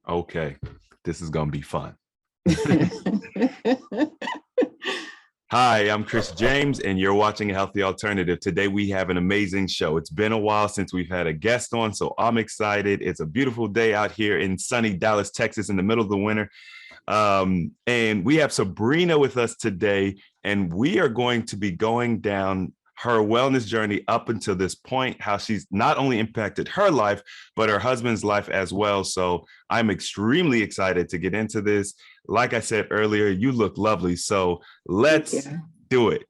Okay, this is going to be fun. Hi, I'm Chris James, and you're watching A Healthy Alternative. Today, we have an amazing show. It's been a while since we've had a guest on, so I'm excited. It's a beautiful day out here in sunny Dallas, Texas, in the middle of the winter. And we have Sabrina with us today, and we are going to be going down her wellness journey up until this point, how she's not only impacted her life, but her husband's life as well. So I'm extremely excited to get into this. Like I said earlier, you look lovely. So let's do it.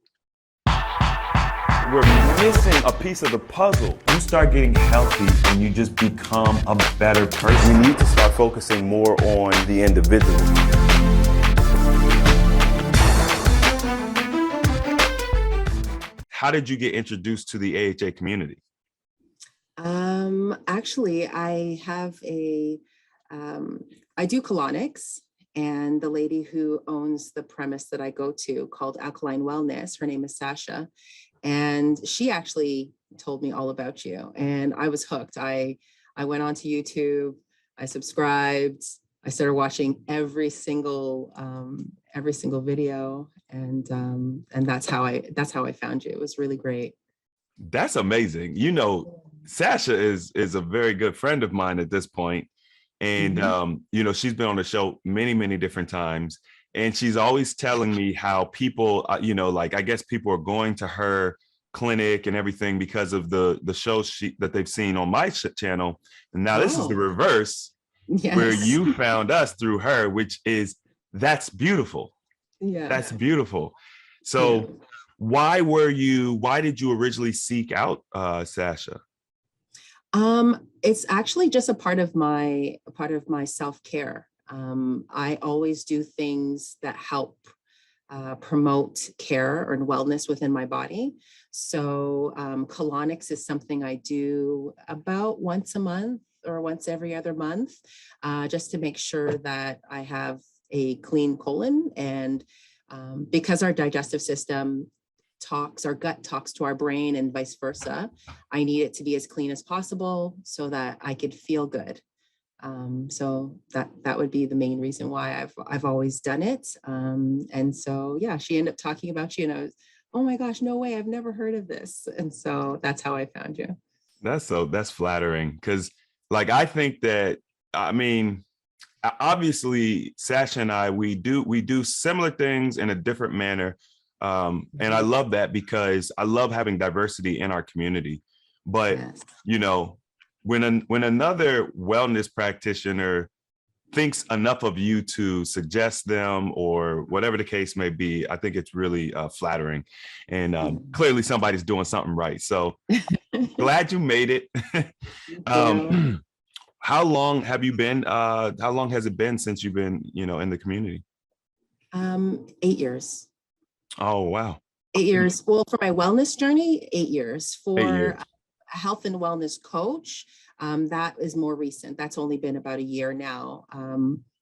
We're missing a piece of the puzzle. You start getting healthy and you just become a better person. We need to start focusing more on the individual. How did you get introduced to the AHA community? Actually, I have I do colonics, and the lady who owns the premise that I go to called Alkaline Wellness, her name is Sasha, and she actually told me all about you, and I was hooked. I went onto YouTube, I subscribed, I started watching every single video, and that's how I found you. It was really great. That's amazing. You know, Sasha is a very good friend of mine at this point. And, you know, she's been on the show many, many different times. And she's always telling me how people, you know, like, I guess people are going to her clinic and everything because of the shows that they've seen on my channel. And now this is the reverse, where you found us through her, which is, that's beautiful. Yeah. That's beautiful. So why did you originally seek out Sasha? It's actually just a part of my self-care. I always do things that help promote care or wellness within my body. So colonics is something I do about once a month or once every other month, just to make sure that I have a clean colon. And because our digestive system our gut talks to our brain and vice versa, I need it to be as clean as possible so that I could feel good. So that would be the main reason why I've always done it. And so, yeah, she ended up talking about you, and I was, oh my gosh, no way, I've never heard of this. And so that's how I found you. That's flattering, because like, I think that, I mean, obviously Sasha and I, we do similar things in a different manner. And I love that, because I love having diversity in our community. But, you know, when another wellness practitioner thinks enough of you to suggest them or whatever the case may be, I think it's really flattering. And clearly somebody's doing something right. So glad you made it. How long have you been? How long has it been since you've been, you know, in the community? 8 years. Oh, wow. 8 years. Well, for my wellness journey, 8 years. For a health and wellness coach, that is more recent. That's only been about a year now.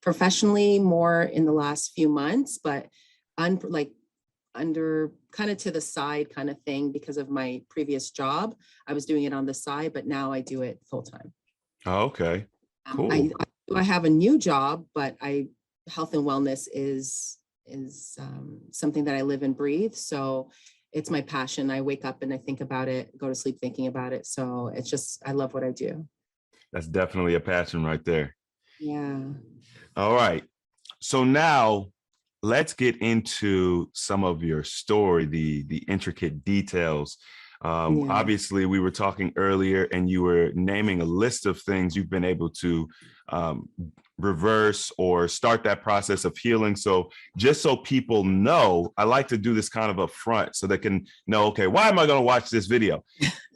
Professionally, more in the last few months, but under kind of to the side kind of thing because of my previous job. I was doing it on the side, but now I do it full time. Oh, okay, cool. I have a new job, but health and wellness is something that I live and breathe. So it's my passion. I wake up and I think about it, go to sleep thinking about it. So it's just, I love what I do. That's definitely a passion right there. Yeah. All right. So now let's get into some of your story, the intricate details. Obviously, we were talking earlier and you were naming a list of things you've been able to reverse or start that process of healing. So just so people know, I like to do this kind of up front so they can know, okay, why am I going to watch this video?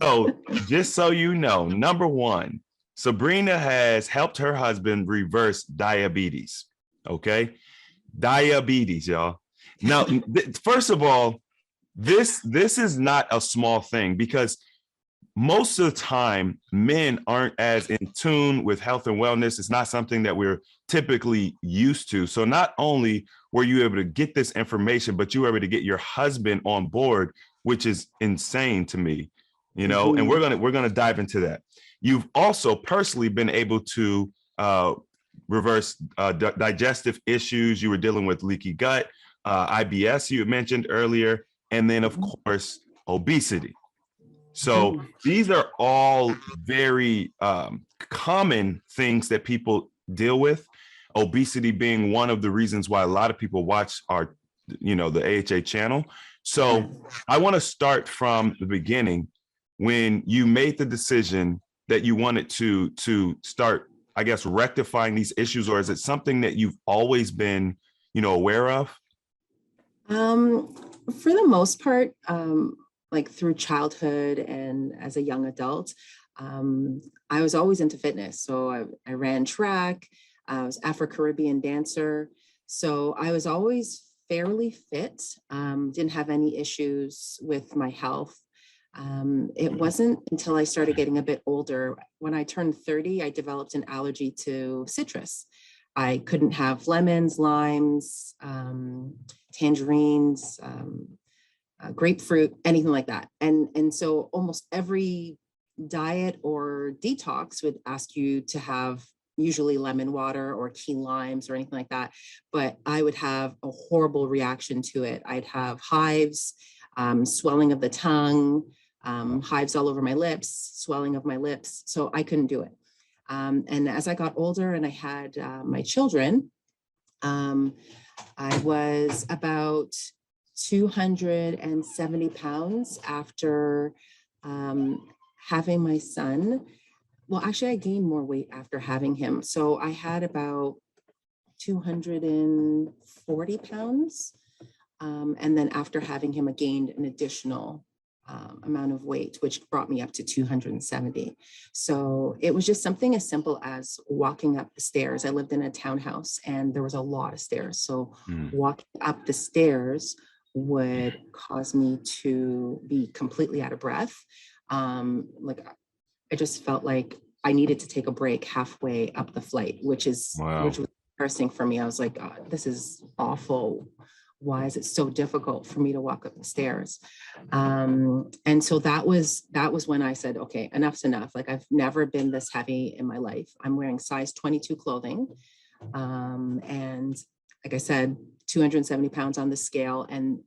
So just so you know, number one, Sabrina has helped her husband reverse diabetes. Okay. Diabetes, y'all. Now, first of all, this is not a small thing, because most of the time men aren't as in tune with health and wellness. It's not something that we're typically used to. So not only were you able to get this information, but you were able to get your husband on board, which is insane to me, you know, and we're going to dive into that. You've also personally been able to reverse digestive issues. You were dealing with leaky gut, IBS you mentioned earlier, and then of course, obesity. So these are all very common things that people deal with. Obesity being one of the reasons why a lot of people watch our, the AHA channel. So I want to start from the beginning when you made the decision that you wanted to start, I guess, rectifying these issues, or is it something that you've always been, aware of? For the most part, like through childhood and as a young adult, I was always into fitness. So I ran track, I was Afro-Caribbean dancer. So I was always fairly fit, didn't have any issues with my health. It wasn't until I started getting a bit older, when I turned 30, I developed an allergy to citrus. I couldn't have lemons, limes, tangerines, grapefruit, anything like that. And so almost every diet or detox would ask you to have usually lemon water or key limes or anything like that. But I would have a horrible reaction to it. I'd have hives, swelling of the tongue, hives all over my lips, swelling of my lips. So I couldn't do it. And as I got older and I had my children, I was about 270 pounds after having my son. Well, actually, I gained more weight after having him. So I had about 240 pounds. And then after having him, I gained an additional amount of weight, which brought me up to 270. So it was just something as simple as walking up the stairs. I lived in a townhouse and there was a lot of stairs. So walking up the stairs would cause me to be completely out of breath. Like I just felt like I needed to take a break halfway up the flight, which was embarrassing for me. I was like, God, this is awful. Why is it so difficult for me to walk up the stairs? And so that was when I said, okay, enough's enough. Like I've never been this heavy in my life. I'm wearing size 22 clothing. And like I said, 270 pounds on the scale. And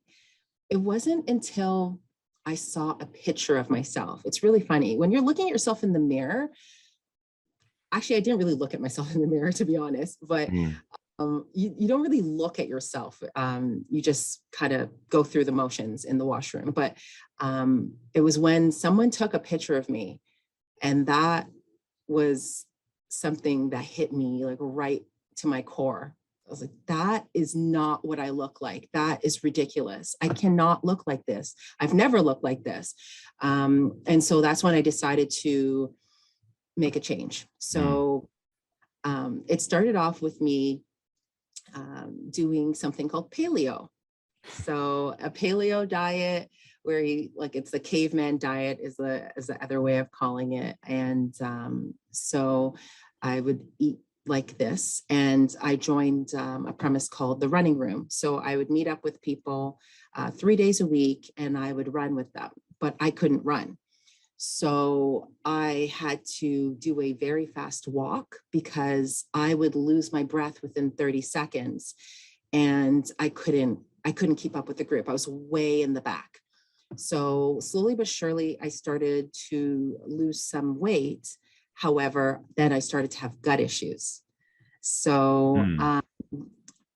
it wasn't until I saw a picture of myself. It's really funny. When you're looking at yourself in the mirror, actually, I didn't really look at myself in the mirror, to be honest, but you don't really look at yourself. You just kind of go through the motions in the washroom. But it was when someone took a picture of me, and that was something that hit me like right to my core. I was like, that is not what I look like. That is ridiculous. I cannot look like this. I've never looked like this. And so that's when I decided to make a change. So it started off with me doing something called paleo. So a paleo diet where it's the caveman diet is the other way of calling it. And so I would eat like this, and I joined a premise called the running room. So I would meet up with people 3 days a week and I would run with them, but I couldn't run. So I had to do a very fast walk because I would lose my breath within 30 seconds and I couldn't keep up with the group. I was way in the back. So slowly but surely, I started to lose some weight. However, then I started to have gut issues. So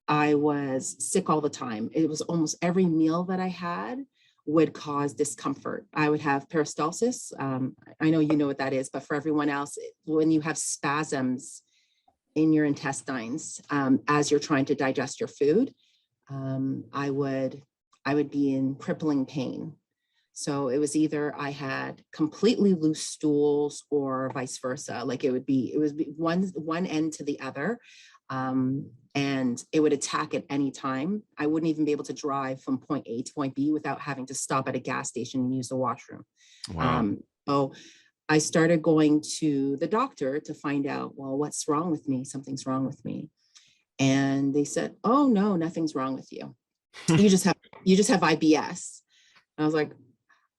I was sick all the time. It was almost every meal that I had would cause discomfort. I would have peristalsis. I know you know what that is, but for everyone else, when you have spasms in your intestines as you're trying to digest your food, I would be in crippling pain. So it was either I had completely loose stools or vice versa. Like it would be one end to the other. And it would attack at any time. I wouldn't even be able to drive from point A to point B without having to stop at a gas station and use the washroom. Wow. So I started going to the doctor to find out, well, what's wrong with me? Something's wrong with me. And they said, oh no, nothing's wrong with you. You just have IBS. And I was like,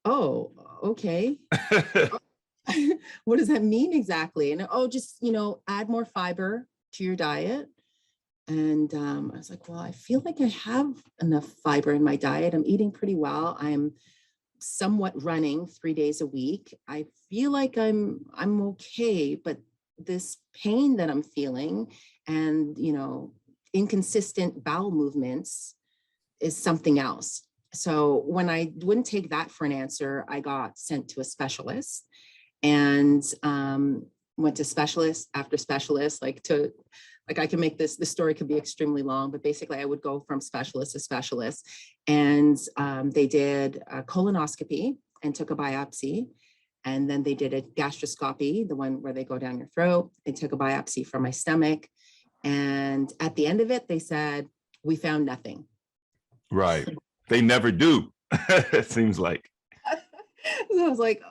oh, okay. What does that mean exactly? And just, add more fiber, to your diet. And I was like, well, I feel like I have enough fiber in my diet. I'm eating pretty well. I'm somewhat running 3 days a week. I feel like I'm okay, but this pain that I'm feeling and, inconsistent bowel movements is something else. So when I wouldn't take that for an answer, I got sent to a specialist and went to specialist after specialist, I can make this story could be extremely long, but basically I would go from specialist to specialist, and they did a colonoscopy and took a biopsy. And then they did a gastroscopy, the one where they go down your throat. They took a biopsy from my stomach. And at the end of it, they said, we found nothing. Right. They never do. It seems like. So I was like,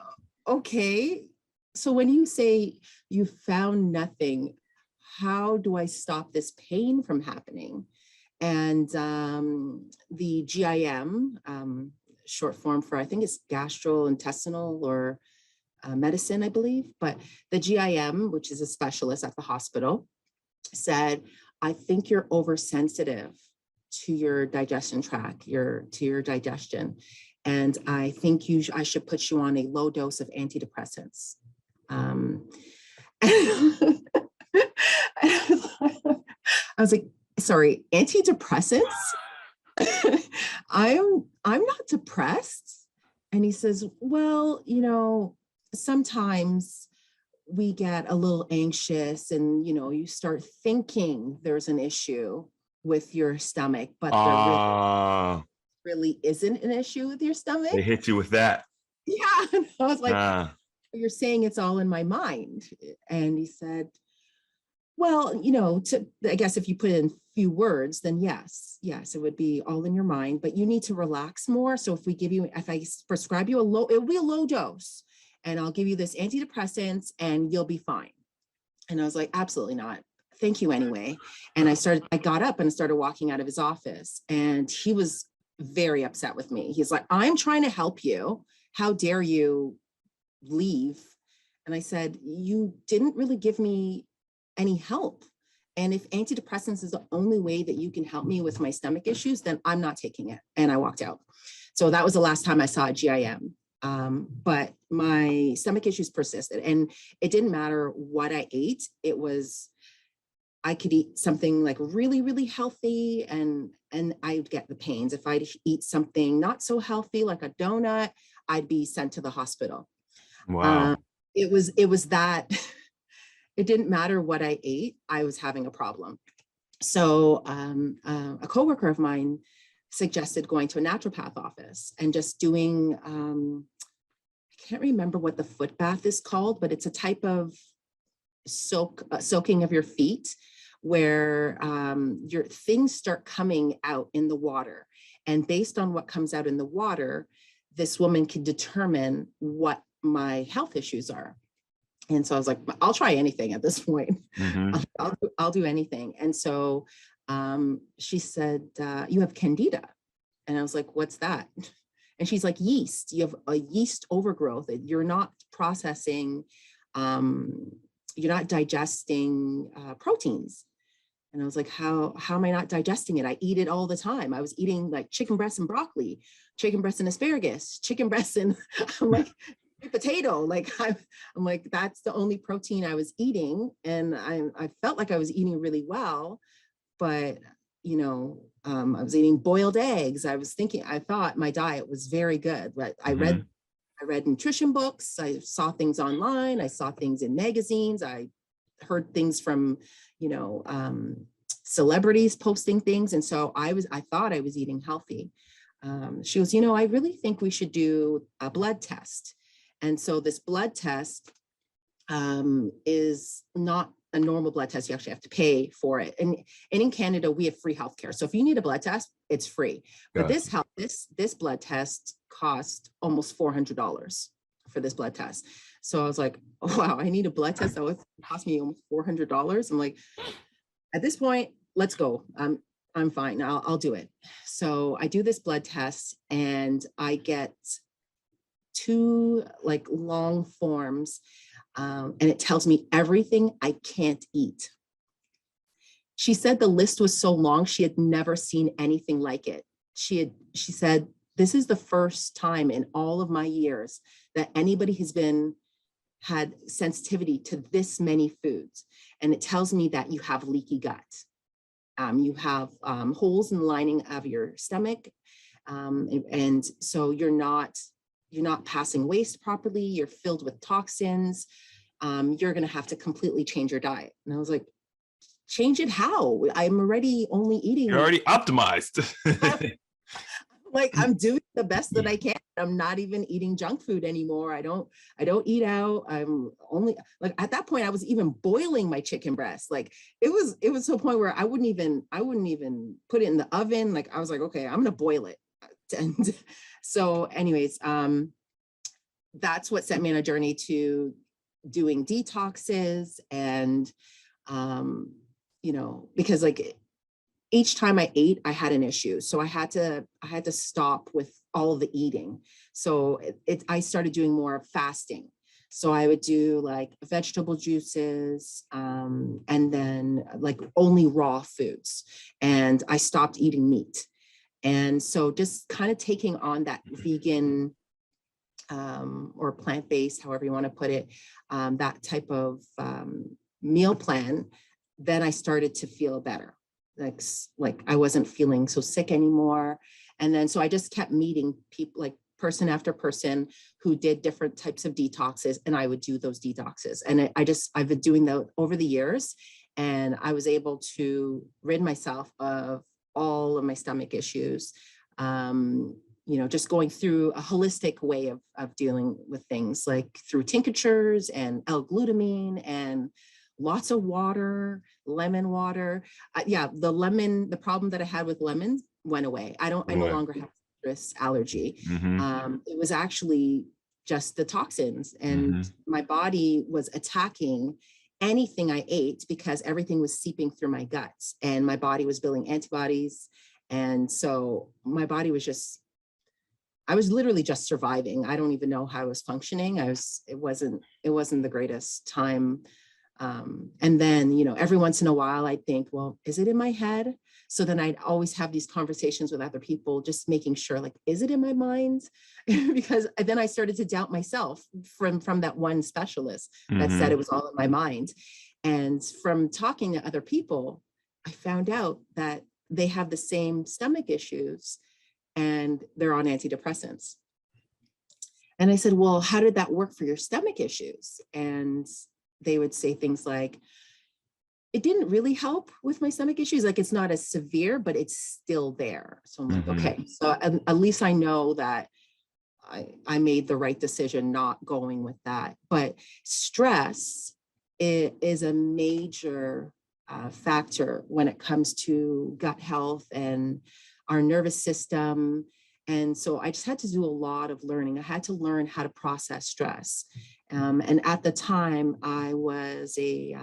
okay. So when you say you found nothing, how do I stop this pain from happening? And the GIM, short form for, I think it's gastrointestinal or medicine, I believe, but the GIM, which is a specialist at the hospital, said, I think you're oversensitive to your digestion tract, to your digestion. And I think I should put you on a low dose of antidepressants. I was like, sorry, antidepressants? I'm not depressed. And he says, well, sometimes we get a little anxious and, you start thinking there's an issue with your stomach, but there really isn't an issue with your stomach. They hit you with that. Yeah. And I was like, you're saying it's all in my mind. And he said, well, I guess if you put in few words, then yes, it would be all in your mind, but you need to relax more. So if I prescribe you it will be a low dose, and I'll give you this antidepressants and you'll be fine. And I was like, absolutely not. Thank you anyway. And I got up and started walking out of his office, and he was very upset with me. He's like, I'm trying to help you. How dare you leave? And I said, you didn't really give me any help. And if antidepressants is the only way that you can help me with my stomach issues, then I'm not taking it. And I walked out. So that was the last time I saw a GIM. But my stomach issues persisted, and it didn't matter what I ate. I could eat something like really, really healthy and I'd get the pains. If I'd eat something not so healthy, like a donut, I'd be sent to the hospital. Wow. It was that it didn't matter what I ate, I was having a problem. So a coworker of mine suggested going to a naturopath office and just doing, I can't remember what the foot bath is called, but it's a type of soaking of your feet where your things start coming out in the water. And based on what comes out in the water, this woman can determine what my health issues are. And so I was like, I'll try anything at this point. Mm-hmm. I'll do anything. And so she said, you have candida. And I was like, what's that? And she's like, yeast. You have a yeast overgrowth. You're not processing, you're not digesting proteins. And I was like, how am I not digesting it? I eat it all the time. I was eating like chicken breast and broccoli, chicken breast and asparagus, chicken breast and I'm like, potato. Like I'm like, that's the only protein I was eating. And I felt like I was eating really well, but I was eating boiled eggs. I thought my diet was very good. But I read nutrition books. I saw things online. I saw things in magazines. I heard things from, celebrities posting things. And so I thought I was eating healthy. She goes, I really think we should do a blood test. And so this blood test is not a normal blood test. You actually have to pay for it. And in Canada, we have free healthcare. So if you need a blood test, it's free. But this blood test cost almost $400 for this blood test. So I was like, oh, wow, I need a blood test that would cost me almost $400. I'm like, at this point, let's go. I'm fine. I'll do it. So I do this blood test and I get 2 like long forms. And it tells me everything I can't eat. she said the list was so long, she had never seen anything like it. She said, this is the first time in all of my years that anybody had sensitivity to this many foods. And it tells me that you have leaky gut. You have holes in the lining of your stomach. And so you're not passing waste properly. You're filled with toxins. You're going to have to completely change your diet. And I was like, change it how? I'm already only eating. You're already optimized. Like, I'm doing the best that I can. I'm not even eating junk food anymore. I don't eat out. I'm only, like, at that point I was even boiling my chicken breast. Like, it was to a point where I wouldn't even put it in the oven. Like, I was like, okay, I'm going to boil it. And so anyways, that's what sent me on a journey to doing detoxes. And, because like each time I ate, I had an issue. So I had to stop with all of the eating. So I started doing more fasting. So I would do like vegetable juices, and then like only raw foods. And I stopped eating meat. And so just kind of taking on that vegan or plant-based, however you want to put it, that type of meal plan, then I started to feel better. Like I wasn't feeling so sick anymore. And then, so I just kept meeting people, like person after person who did different types of detoxes, and I would do those detoxes. And I've been doing that over the years, and I was able to rid myself of all of my stomach issues. Just going through a holistic way of dealing with things, like through tinctures and L-glutamine and lots of water, lemon water. The problem that I had with lemons went away. I no longer have citrus allergy. Mm-hmm. It was actually just the toxins, and my body was attacking anything I ate because everything was seeping through my guts, and my body was building antibodies. And so my body was I was literally just surviving. I don't even know how I was functioning. It wasn't the greatest time. And then, every once in a while I'd think, well, is it in my head? So then I'd always have these conversations with other people, just making sure, like, is it in my mind? Because then I started to doubt myself from that one specialist that said it was all in my mind. And from talking to other people, I found out that they have the same stomach issues and they're on antidepressants. And I said, well, how did that work for your stomach issues? And they would say things like, it didn't really help with my stomach issues. Like, it's not as severe, but it's still there. So I'm like, okay, so at least I know that I made the right decision not going with that. But stress is a major factor when it comes to gut health and our nervous system. And so I just had to do a lot of learning. I had to learn how to process stress. And at the time, I was a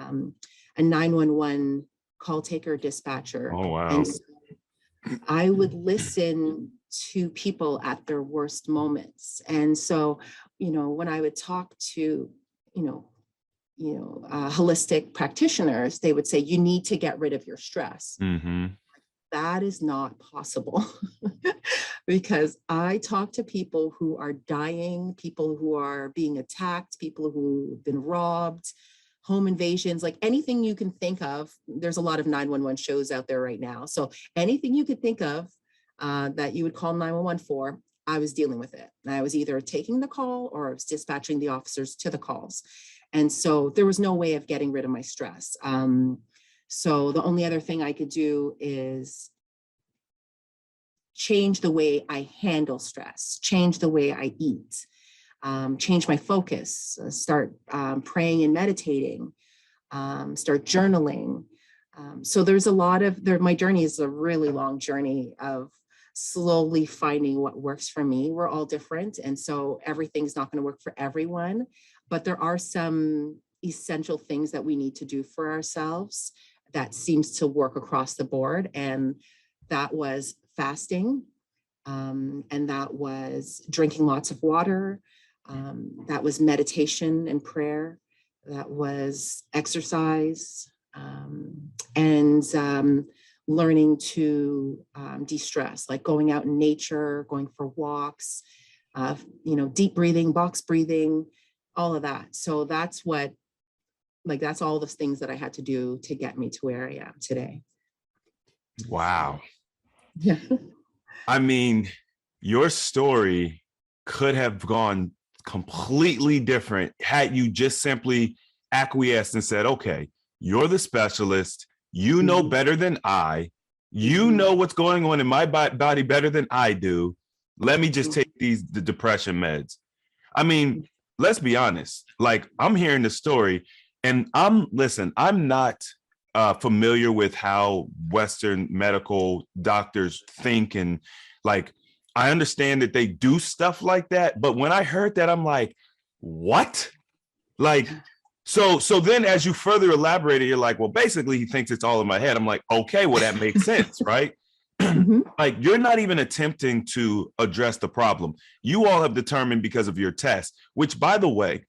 911 call taker dispatcher. Oh, wow. And so I would listen to people at their worst moments. And so, when I would talk to, holistic practitioners, they would say, you need to get rid of your stress. That is not possible because I talk to people who are dying, people who are being attacked, people who've been robbed, home invasions, like anything you can think of. There's a lot of 911 shows out there right now. So anything you could think of that you would call 911 for, I was dealing with it. And I was either taking the call or I was dispatching the officers to the calls. And so there was no way of getting rid of my stress. So the only other thing I could do is change the way I handle stress, change the way I eat, change my focus, start praying and meditating, start journaling. So there's a lot of, my journey is a really long journey of slowly finding what works for me. We're all different. And so everything's not going to work for everyone, but there are some essential things that we need to do for ourselves that seems to work across the board. And that was fasting. And that was drinking lots of water. That was meditation and prayer. That was exercise. and learning to de-stress, like going out in nature, going for walks, deep breathing, box breathing, all of that. So that's that's all the things that I had to do to get me to where I am today. Wow. Yeah. I mean, your story could have gone completely different had you just simply acquiesced and said, okay, you're the specialist. You know better than I. You know what's going on in my body better than I do. Let me just take the depression meds. I mean, let's be honest. Like, I'm hearing the story and I'm not familiar with how Western medical doctors think. And like, I understand that they do stuff like that. But when I heard that, I'm like, what? Like, so then as you further elaborated, you're like, well, basically he thinks it's all in my head. I'm like, okay, well, that makes sense, right? Like, you're not even attempting to address the problem. You all have determined because of your test, which, by the way,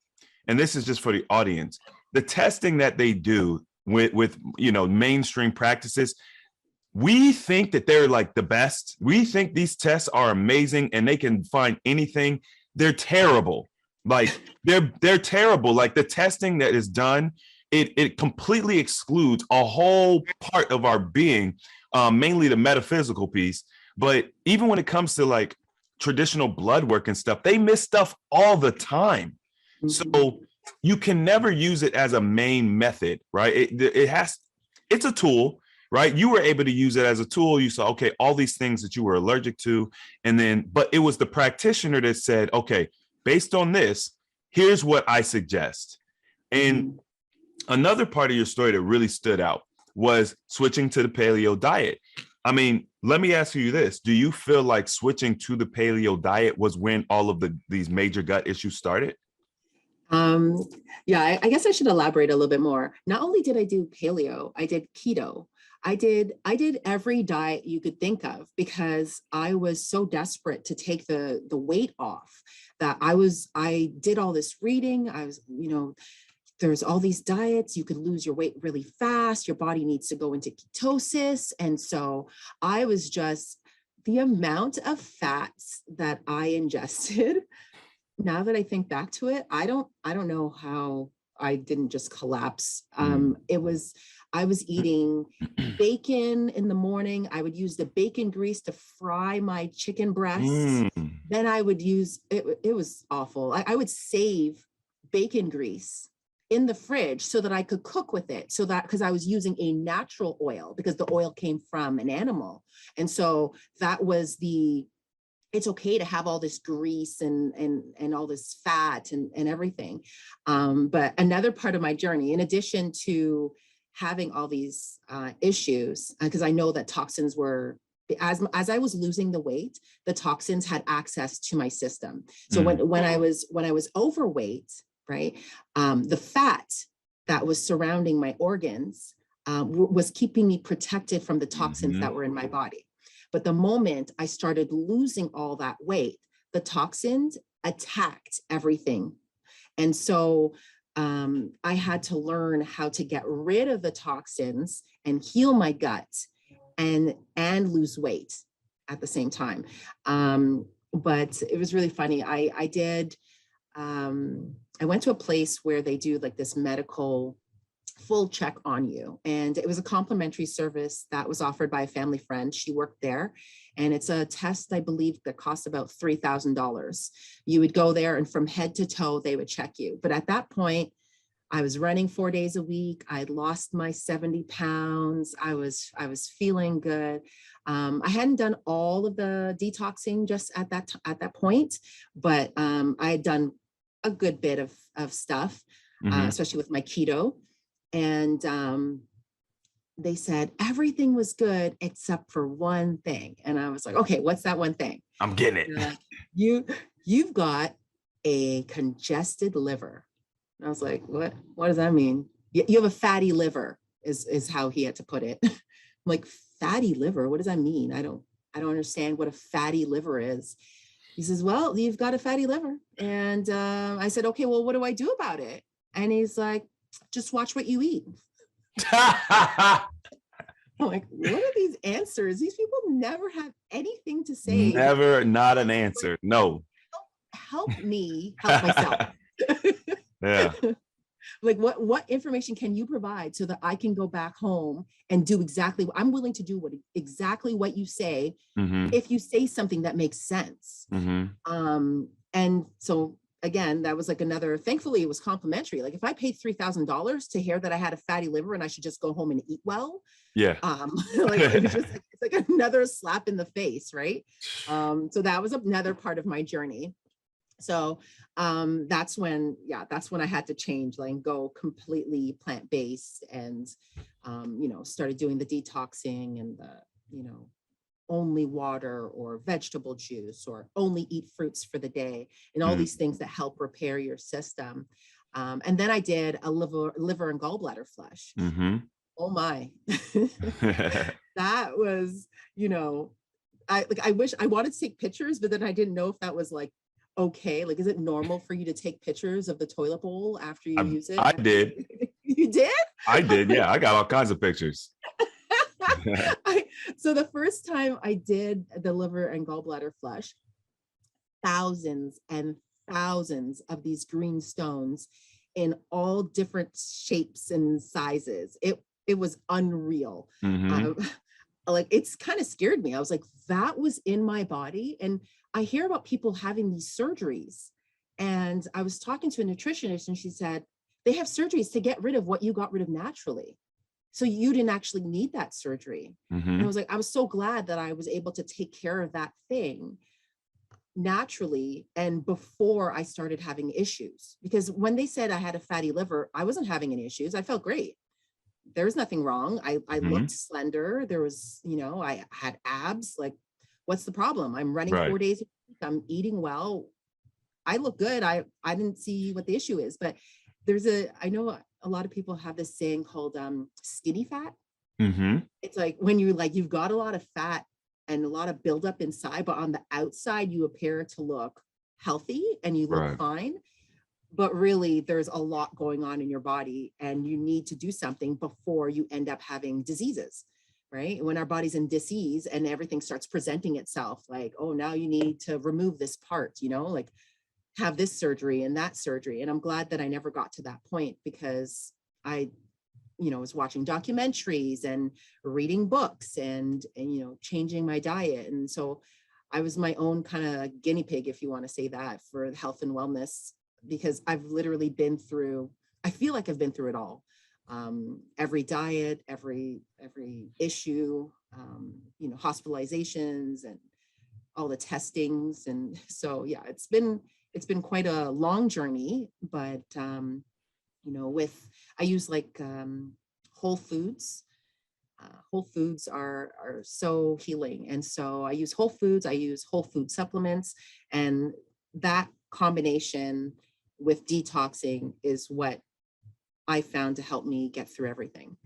and this is just for the audience, the testing that they do with mainstream practices, we think that they're like the best. We think these tests are amazing and they can find anything. They're terrible. Like, they're terrible. Like, the testing that is done, it completely excludes a whole part of our being, mainly the metaphysical piece. But even when it comes to like traditional blood work and stuff, they miss stuff all the time. So you can never use it as a main method, right? It's a tool, right? You were able to use it as a tool. You saw, okay, all these things that you were allergic to. And then, but it was the practitioner that said, okay, based on this, here's what I suggest. And another part of your story that really stood out was switching to the paleo diet. I mean, let me ask you this. Do you feel like switching to the paleo diet was when all of these major gut issues started? Yeah, I guess I should elaborate a little bit more. Not only did I do paleo, I did keto. I did every diet you could think of because I was so desperate to take the weight off that I did all this reading. I was, there's all these diets, you could lose your weight really fast. Your body needs to go into ketosis. And so I was just, the amount of fats that I ingested, now that I think back to it, I don't know how I didn't just collapse. I was eating bacon in the morning. I would use the bacon grease to fry my chicken breasts. Then I would use, it was awful. I would save bacon grease in the fridge so that I could cook with it. So that, because I was using a natural oil because the oil came from an animal. And so that was it's okay to have all this grease and all this fat and everything. But another part of my journey, in addition to having all these issues, because I know that toxins were, as I was losing the weight, the toxins had access to my system. So when I was overweight, right, the fat that was surrounding my organs was keeping me protected from the toxins that were in my body. But the moment I started losing all that weight, the toxins attacked everything. And so I had to learn how to get rid of the toxins and heal my gut and lose weight at the same time. But it was really funny. I went to a place where they do like this medical full check on you. And it was a complimentary service that was offered by a family friend. She worked there. And it's a test, I believe, that costs about $3,000. You would go there and from head to toe, they would check you. But at that point, I was running 4 days a week. I'd lost my 70 pounds. I was feeling good. I hadn't done all of the detoxing just at that point, but I had done a good bit of stuff, especially with my keto. And they said everything was good except for one thing. And I was like, okay, what's that one thing? I'm getting it. You've got a congested liver. And I was like, what does that mean? You have a fatty liver is how he had to put it. I'm like, fatty liver, what does that mean? I don't understand what a fatty liver is. He says, well, you've got a fatty liver. And I said, okay, well, what do I do about it? And he's like, just watch what you eat. I'm like, what are these answers? These people never have anything to say. Never, not an answer. No. Help me help myself. Yeah. Like what information can you provide so that I can go back home and do exactly what I'm willing to do, exactly what you say, if you say something that makes sense. And so again, that was like another, thankfully it was complimentary. Like if I paid $3,000 to hear that I had a fatty liver and I should just go home and eat well. Yeah. Like it was just like, it's like another slap in the face. Right. So that was another part of my journey. So that's when I had to change, like go completely plant-based and, started doing the detoxing and the, only water or vegetable juice or only eat fruits for the day and all these things that help repair your system. And then I did a liver and gallbladder flush. Oh my, that was, I wish I wanted to take pictures, but then I didn't know if that was like, okay, like, is it normal for you to take pictures of the toilet bowl after you use it? I did. You did? I did. Yeah. I got all kinds of pictures. So the first time I did the liver and gallbladder flush, thousands and thousands of these green stones in all different shapes and sizes. It was unreal. Like it's kind of scared me. I was like, that was in my body. And I hear about people having these surgeries. And I was talking to a nutritionist and she said, they have surgeries to get rid of what you got rid of naturally. So you didn't actually need that surgery. And I was like, I was so glad that I was able to take care of that thing naturally and before I started having issues. Because when they said I had a fatty liver, I wasn't having any issues. I felt great. There was nothing wrong. I looked slender. There was, I had abs. Like, what's the problem? I'm running 4 days a week. I'm eating well. I look good. I didn't see what the issue is, but I know a lot of people have this saying called skinny fat. It's like when you've got a lot of fat and a lot of buildup inside, but on the outside you appear to look healthy and you look fine. But really there's a lot going on in your body and you need to do something before you end up having diseases, right? When our body's in disease and everything starts presenting itself like, oh, now you need to remove this part, like have this surgery and that surgery. And I'm glad that I never got to that point because I, was watching documentaries and reading books and changing my diet. And so I was my own kind of guinea pig, if you want to say that, for health and wellness, because I've literally I feel like I've been through it all. Every diet, every issue, hospitalizations and all the testings. And so, yeah, it's been quite a long journey, but, I use like whole foods. Whole foods are so healing. And so I use whole foods, I use whole food supplements, and that combination with detoxing is what I found to help me get through everything.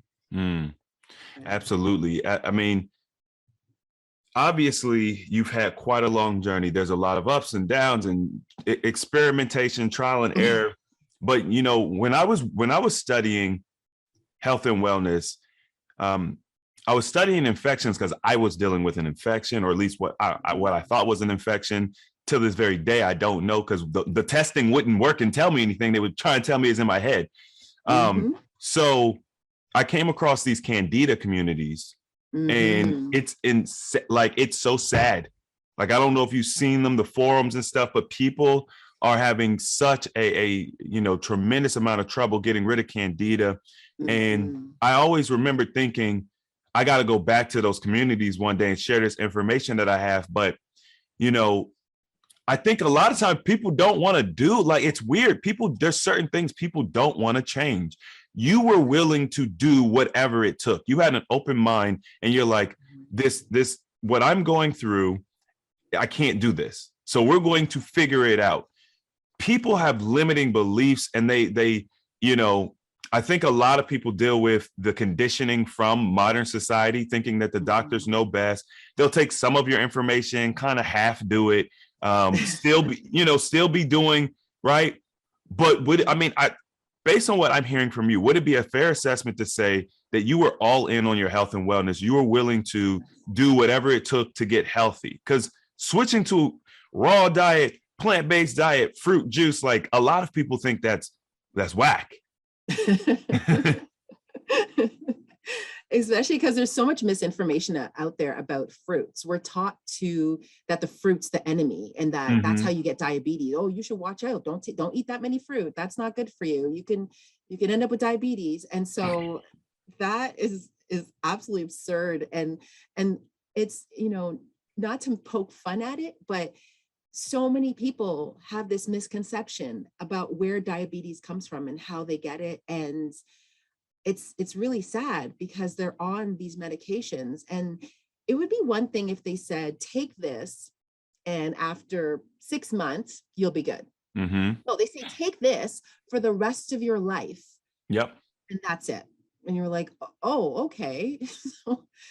Absolutely. I mean, obviously you've had quite a long journey. There's a lot of ups and downs and experimentation, trial and error. But, when I was studying health and wellness, I was studying infections because I was dealing with an infection, or at least what I thought was an infection. Till this very day, I don't know because the testing wouldn't work and tell me anything. They would try and tell me it's in my head. So I came across these candida communities, and it's so sad. Like, I don't know if you've seen them, the forums and stuff, but people are having such a tremendous amount of trouble getting rid of candida. And I always remember thinking, I got to go back to those communities one day and share this information that I have. But, I think a lot of times people don't want to do, like, it's weird. There's certain things people don't want to change. You were willing to do whatever it took. You had an open mind and you're like, this, what I'm going through, I can't do this. So we're going to figure it out. People have limiting beliefs, and they, I think a lot of people deal with the conditioning from modern society, thinking that the doctors know best. They'll take some of your information, kind of half do it, still be doing right. But based on what I'm hearing from you, would it be a fair assessment to say that you were all in on your health and wellness. You were willing to do whatever it took to get healthy, because switching to raw diet, plant-based diet, fruit juice, like a lot of people think that's whack. Especially because there's so much misinformation out there about fruits. We're taught that the fruit's the enemy, and that that's how you get diabetes. Oh, you should watch out. Don't eat that many fruit. That's not good for you. You can end up with diabetes. And so that is absolutely absurd. And it's, not to poke fun at it, but so many people have this misconception about where diabetes comes from and how they get it. And it's really sad because they're on these medications. And it would be one thing if they said, take this and after 6 months, you'll be good. No, they say, take this for the rest of your life. Yep. And that's it. And you're like, oh, okay.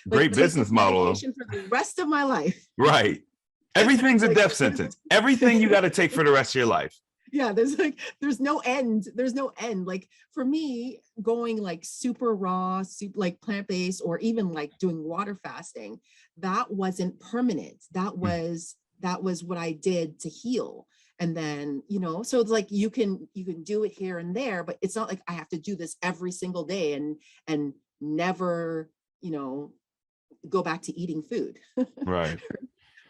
Great business model. For the rest of my life. Right. Everything's a death sentence. Everything you got to take for the rest of your life. Yeah, there's no end. There's no end. Like for me, going like super raw, like plant-based, or even like doing water fasting, that wasn't permanent. That was what I did to heal. And then, so it's like you can do it here and there, but it's not like I have to do this every single day and never, go back to eating food. Right.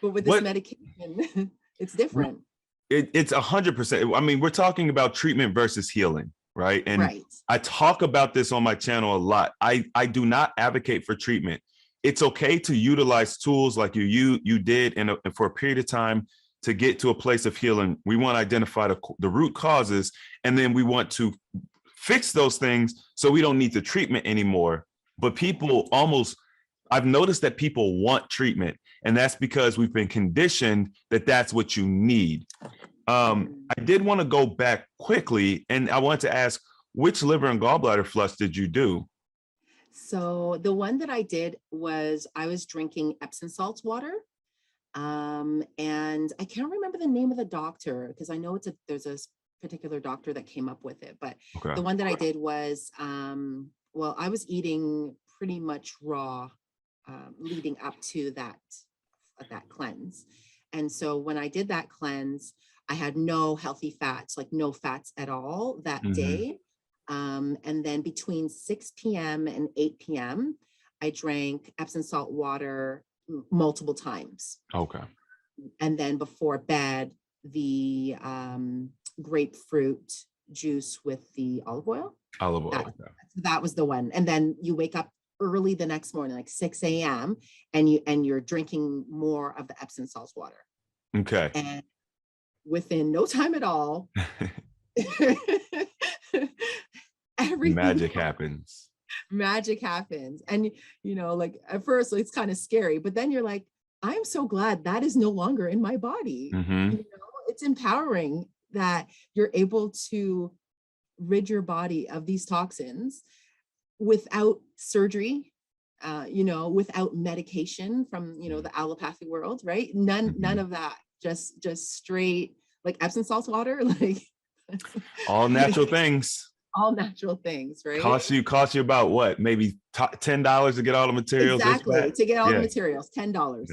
But with this medication, it's different. It's 100%. I mean, we're talking about treatment versus healing, right? And I talk about this on my channel a lot. I do not advocate for treatment. It's okay to utilize tools like you did for a period of time to get to a place of healing. We want to identify the root causes, and then we want to fix those things so we don't need the treatment anymore. But I've noticed that people want treatment, and that's because we've been conditioned that that's what you need. I did want to go back quickly, and I want to ask, which liver and gallbladder flush did you do? So the one that I did was I was drinking Epsom salt water. And I can't remember the name of the doctor because I know there's a particular doctor that came up with it, but the one that I did was, I was eating pretty much raw, leading up to that cleanse. And so when I did that cleanse, I had no healthy fats, like no fats at all that day. And then between 6 p.m. and 8 p.m., I drank Epsom salt water multiple times. Okay. And then before bed, the grapefruit juice with the olive oil. Olive oil. That was the one. And then you wake up early the next morning, like 6 a.m., and you're drinking more of the Epsom salt water. Okay. And within no time at all, everything magic happens. Magic happens. And, like at first it's kind of scary, but then you're like, I'm so glad that is no longer in my body. It's empowering that you're able to rid your body of these toxins without surgery, without medication from, the allopathic world, right? None of that, just straight like Epsom salt water, like all natural things. All natural things, right? Cost you about what? Maybe $10 to get all the materials. Exactly, to get all the materials, $10.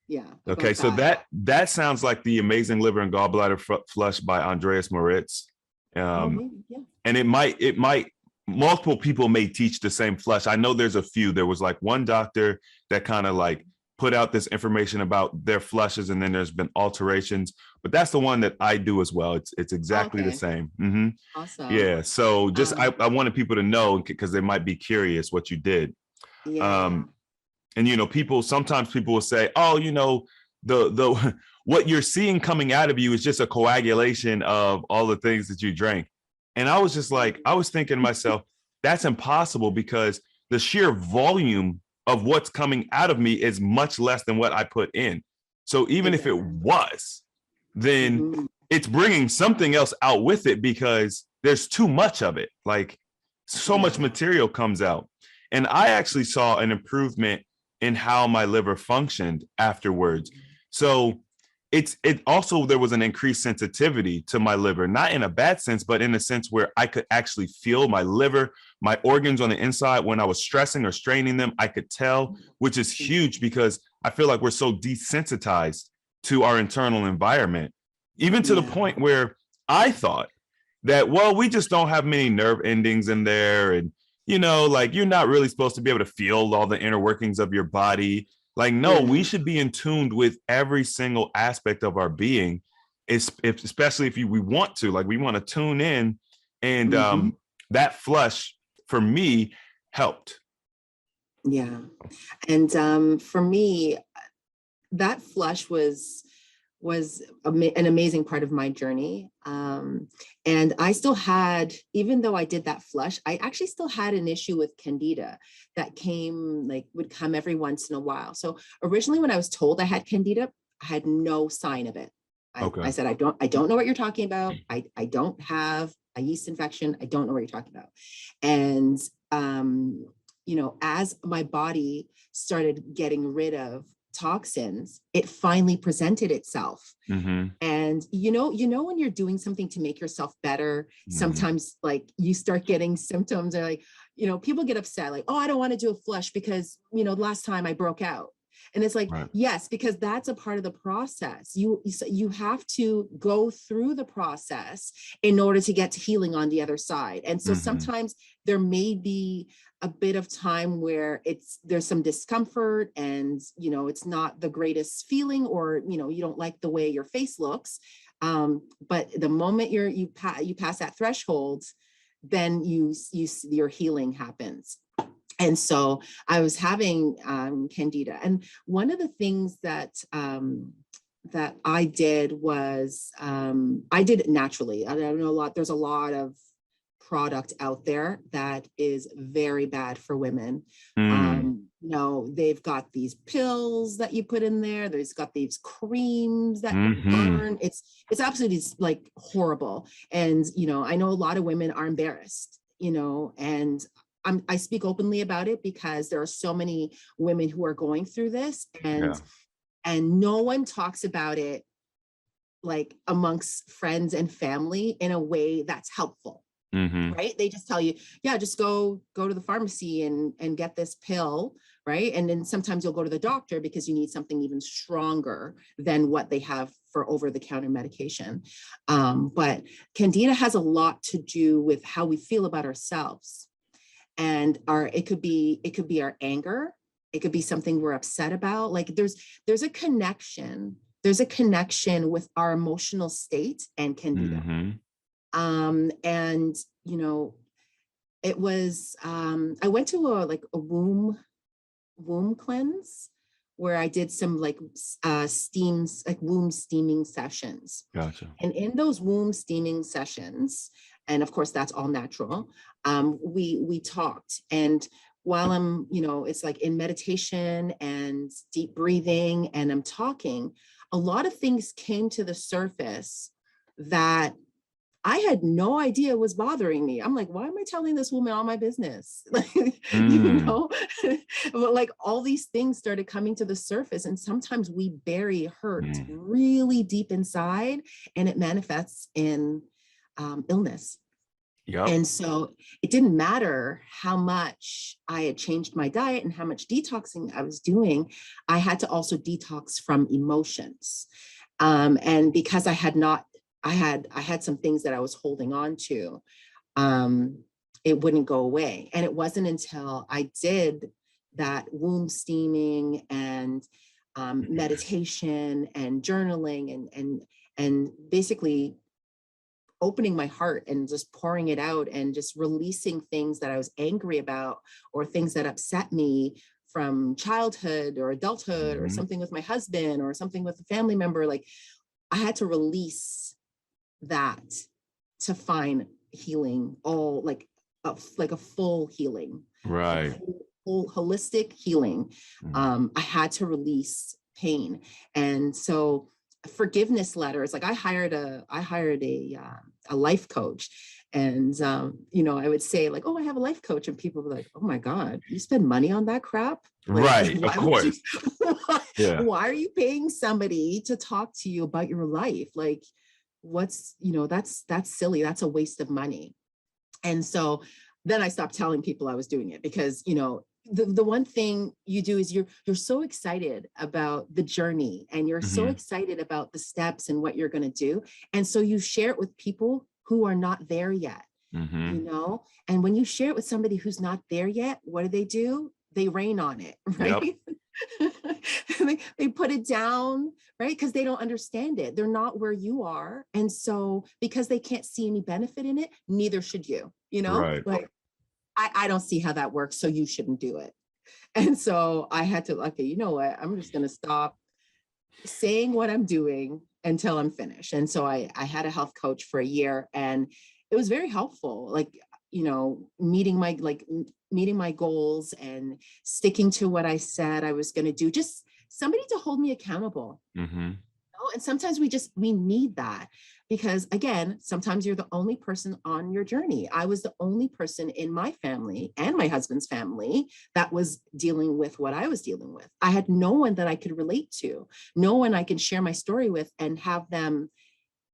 Yeah. Okay, so that sounds like the Amazing Liver and Gallbladder Flush by Andreas Moritz. And it might multiple people may teach the same flush. I know there's a few. There was like one doctor that kind of like put out this information about their flushes, and then there's been alterations, but that's the one that I do as well. It's exactly the same. Awesome. Yeah. So just I wanted people to know because they might be curious what you did. Yeah. And sometimes people will say, oh, the what you're seeing coming out of you is just a coagulation of all the things that you drank. And I was just like, I was thinking to myself, that's impossible because the sheer volume of what's coming out of me is much less than what I put in. So even if it was, then it's bringing something else out with it because there's too much of it. Like so much material comes out. And I actually saw an improvement in how my liver functioned afterwards. So it also, there was an increased sensitivity to my liver, not in a bad sense, but in a sense where I could actually feel my liver, my organs on the inside. When I was stressing or straining them, I could tell, which is huge because I feel like we're so desensitized to our internal environment, even to the Yeah. point where I thought that, well, we just don't have many nerve endings in there. And, like, you're not really supposed to be able to feel all the inner workings of your body. Like, no, we Yeah. should be in tune with every single aspect of our being, especially if we want to, like, we want to tune in. And Mhm. that flush for me helped. Yeah. And for me, that flush was an amazing part of my journey. And I still had, even though I did that flush, I actually still had an issue with candida that would come every once in a while. So originally when I was told I had candida, I had no sign of it. I Okay. said, I don't know what you're talking about. I don't have a yeast infection. I don't know what you're talking about. And, as my body started getting rid of toxins, it finally presented itself. Mm-hmm. And when you're doing something to make yourself better, Mm-hmm. sometimes like you start getting symptoms, or like, people get upset, like, oh, I don't want to do a flush because, last time I broke out. And it's like, Right. yes, because that's a part of the process. You have to go through the process in order to get to healing on the other side. And so Mm-hmm. sometimes there may be a bit of time where there's some discomfort, and it's not the greatest feeling, or you don't like the way your face looks, but the moment you pass that threshold, then your healing happens. And so I was having candida, and one of the things that I did was, I did it naturally. I don't know, there's a lot of product out there that is very bad for women. Mm. They've got these pills that you put in there. There's got these creams that Mm-hmm. burn. It's absolutely like horrible. And, I know a lot of women are embarrassed, and I speak openly about it because there are so many women who are going through this, Yeah. and no one talks about it like amongst friends and family in a way that's helpful. Mm-hmm. Right? They just tell you, yeah, just go to the pharmacy and get this pill, right? And then sometimes you'll go to the doctor because you need something even stronger than what they have for over-the-counter medication. But candida has a lot to do with how we feel about ourselves, and it could be our anger. It could be something we're upset about. Like there's a connection. There's a connection with our emotional state and candida. Mm-hmm. And it was, I went to a womb cleanse where I did some steams, like womb steaming sessions. Gotcha. And in those womb steaming sessions, and of course that's all natural, we talked. And while I'm, it's like in meditation and deep breathing and I'm talking, a lot of things came to the surface that I had no idea was bothering me. I'm like, why am I telling this woman all my business? Mm. But like all these things started coming to the surface. And sometimes we bury hurt Mm. really deep inside, and it manifests in illness. Yep. And so it didn't matter how much I had changed my diet and how much detoxing I was doing. I had to also detox from emotions. And because I had some things that I was holding on to, it wouldn't go away. And it wasn't until I did that womb steaming and meditation and journaling and basically opening my heart and just pouring it out and just releasing things that I was angry about, or things that upset me from childhood or adulthood, or Mm-hmm. something with my husband or something with a family member. Like I had to release that to find healing, all like a full healing, like Right. full holistic healing. Mm. I had to release pain. And so forgiveness letters. Like I hired a life coach, and you know, I would say like, oh, I have a life coach, and people were like, oh my God, you spend money on that crap? Like, Right. Of course. Yeah. why are you paying somebody to talk to you about your life? Like, what's, you know, that's silly. That's a waste of money. And so then I stopped telling people I was doing it, because, you know, the one thing you do is you're so excited about the journey, and you're so Mhm. excited about the steps and what you're going to do. And so you share it with people who are not there yet, you Mhm. know? And when you share it with somebody who's not there yet, what do? They rain on it, Yep. right? They put it down, right? Because they don't understand it. They're not where you are. And so because they can't see any benefit in it, neither should you, you know? Right. Like, I don't see how that works, so you shouldn't do it. And so I had to, okay, you know what? I'm just going to stop saying what I'm doing until I'm finished. And so I had a health coach for a year, and it was very helpful. Like, you know, meeting my goals and sticking to what I said I was going to do, just somebody to hold me accountable. Mhm. And sometimes we need that, because again, sometimes you're the only person on your journey. I was the only person in my family and my husband's family that was dealing with what I was dealing with. I had no one that I could relate to, no one I can share my story with and have them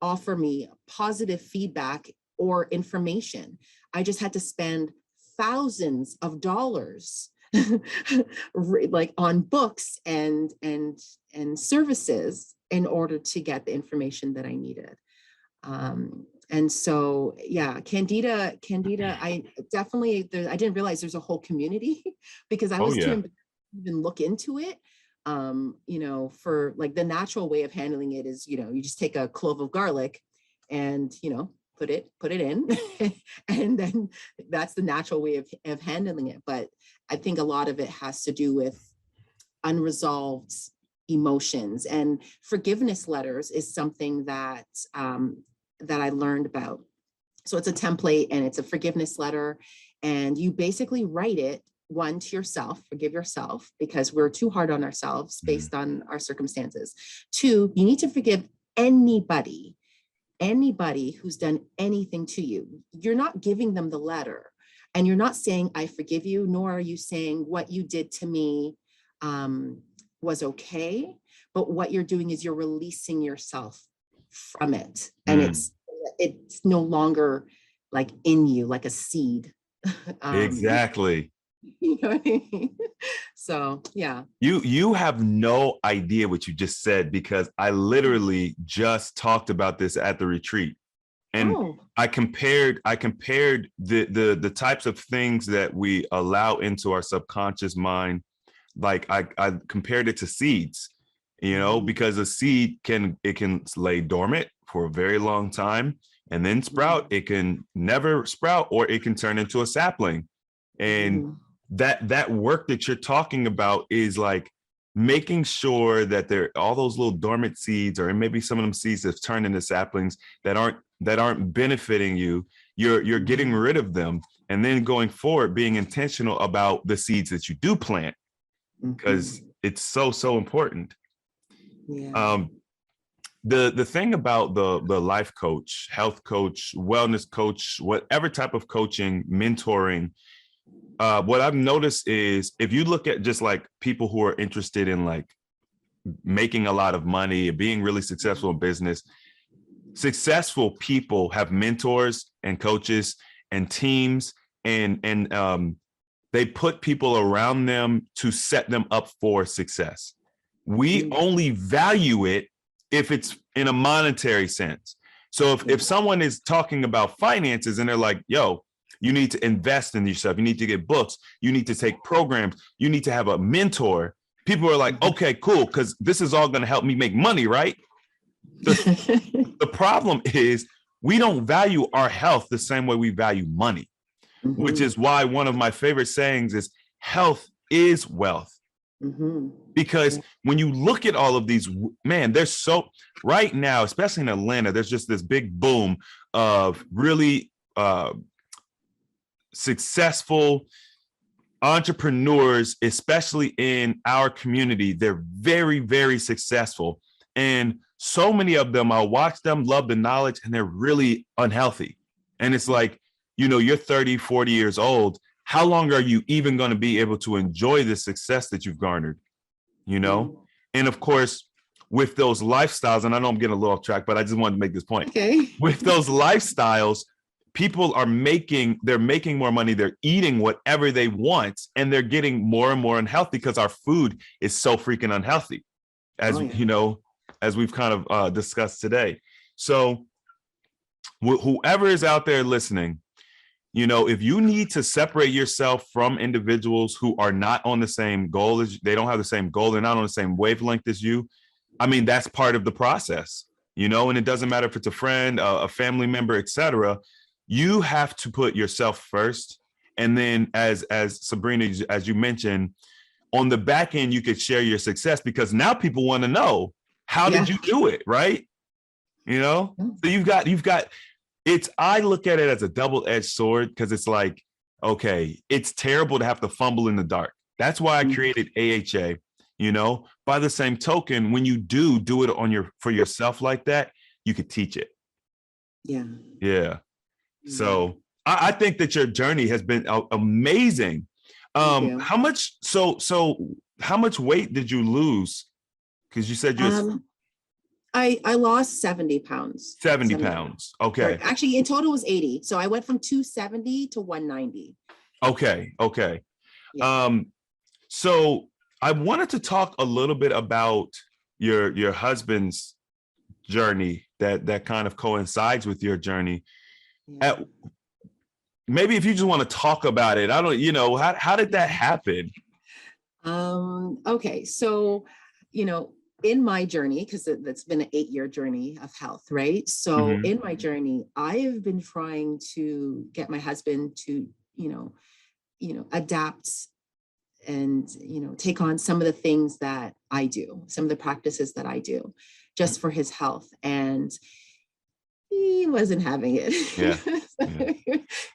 offer me positive feedback or information. I just had to spend thousands of dollars like on books and services in order to get the information that I needed. And so, yeah, Candida, I definitely, I didn't realize there's a whole community because I Oh was too yeah. embarrassed to even look into it. You know, for like the natural way of handling it is, you know, you just take a clove of garlic and, you know, put it in, and then that's the natural way of handling it. But I think a lot of it has to do with unresolved emotions, and forgiveness letters is something that that I learned about. So it's a template and it's a forgiveness letter, and you basically write it, one, to yourself, forgive yourself because we're too hard on ourselves Mhm. based on our circumstances. Two, you need to forgive anybody who's done anything to you. You're not giving them the letter, and you're not saying I forgive you, nor are you saying what you did to me was okay. But what you're doing is you're releasing yourself from it, and Mm. it's no longer like in you like a seed. um Exactly. you know what I mean? So yeah. You have no idea what you just said, because I literally just talked about this at the retreat. And Oh. I compared the types of things that we allow into our subconscious mind. Like I compared it to seeds, you know, Mhm. because a seed can lay dormant for a very long time and then sprout. It can never sprout, or it can turn into a sapling. And Mhm. that work that you're talking about is like making sure that there all those little dormant seeds, or maybe some of them seeds that turn into saplings that aren't benefiting you, you're getting Mhm. rid of them, and then going forward being intentional about the seeds that you do plant, because Mhm. it's so important. Yeah. um the thing about the life coach, health coach, wellness coach, whatever type of coaching, mentoring, what I've noticed is if you look at just like people who are interested in like making a lot of money, being really successful in business, successful people have mentors and coaches and teams, and they put people around them to set them up for success. We Mhm. only value it if it's in a monetary sense. So if Yeah. someone is talking about finances and they're like, yo, you need to invest in yourself, you need to get books, you need to take programs, you need to have a mentor, people are like, Mhm. okay, cool, because this is all going to help me make money, right? The problem is we don't value our health the same way we value money, which Mhm. is why one of my favorite sayings is health is wealth. Mhm. Because Yeah. when you look at all of these, man, there's so right now, especially in Atlanta, there's just this big boom of really successful entrepreneurs, especially in our community. They're very, very successful. And so many of them, I'll watch them, love the knowledge, and they're really unhealthy. And it's like, you know, you're 30, 40 years old. How long are you even going to be able to enjoy the success that you've garnered? You know? And of course, with those lifestyles, and I know I'm getting a little off track, but I just wanted to make this point. Okay. With those lifestyles, people are making more money. They're eating whatever they want, and they're getting more and more unhealthy because our food is so freaking unhealthy, as you know, as we've kind of discussed today. So whoever is out there listening, you know, if you need to separate yourself from individuals who are not on the same goal as they don't have the same goal, they're not on the same wavelength as you. I mean, that's part of the process, you know, and it doesn't matter if it's a friend, a family member, etc. You have to put yourself first. And then as Sabrina, as you mentioned, on the back end, you could share your success, because now people want to know, how did you do it? Right. You know, so you've got, it's, I look at it as a double-edged sword, because it's like, okay, it's terrible to have to fumble in the dark. That's why I created AHA, you know. By the same token, when you do it for yourself like that, you could teach it. Yeah. So I think that your journey has been amazing. How much, so how much weight did you lose? Because you said you I lost 70 pounds. 70 pounds. Okay. Actually, in total was 80. So I went from 270 to 190. Okay. Yeah. So I wanted to talk a little bit about your husband's journey that kind of coincides with your journey. Maybe if you just want to talk about it, I don't, you know, how did that happen? Okay. So, you know, in my journey, because that's been an 8-year journey of health, right? So in my journey, I have been trying to get my husband to, you know, adapt and, you know, take on some of the things that I do, some of the practices that I do, just for his health. And he wasn't having it.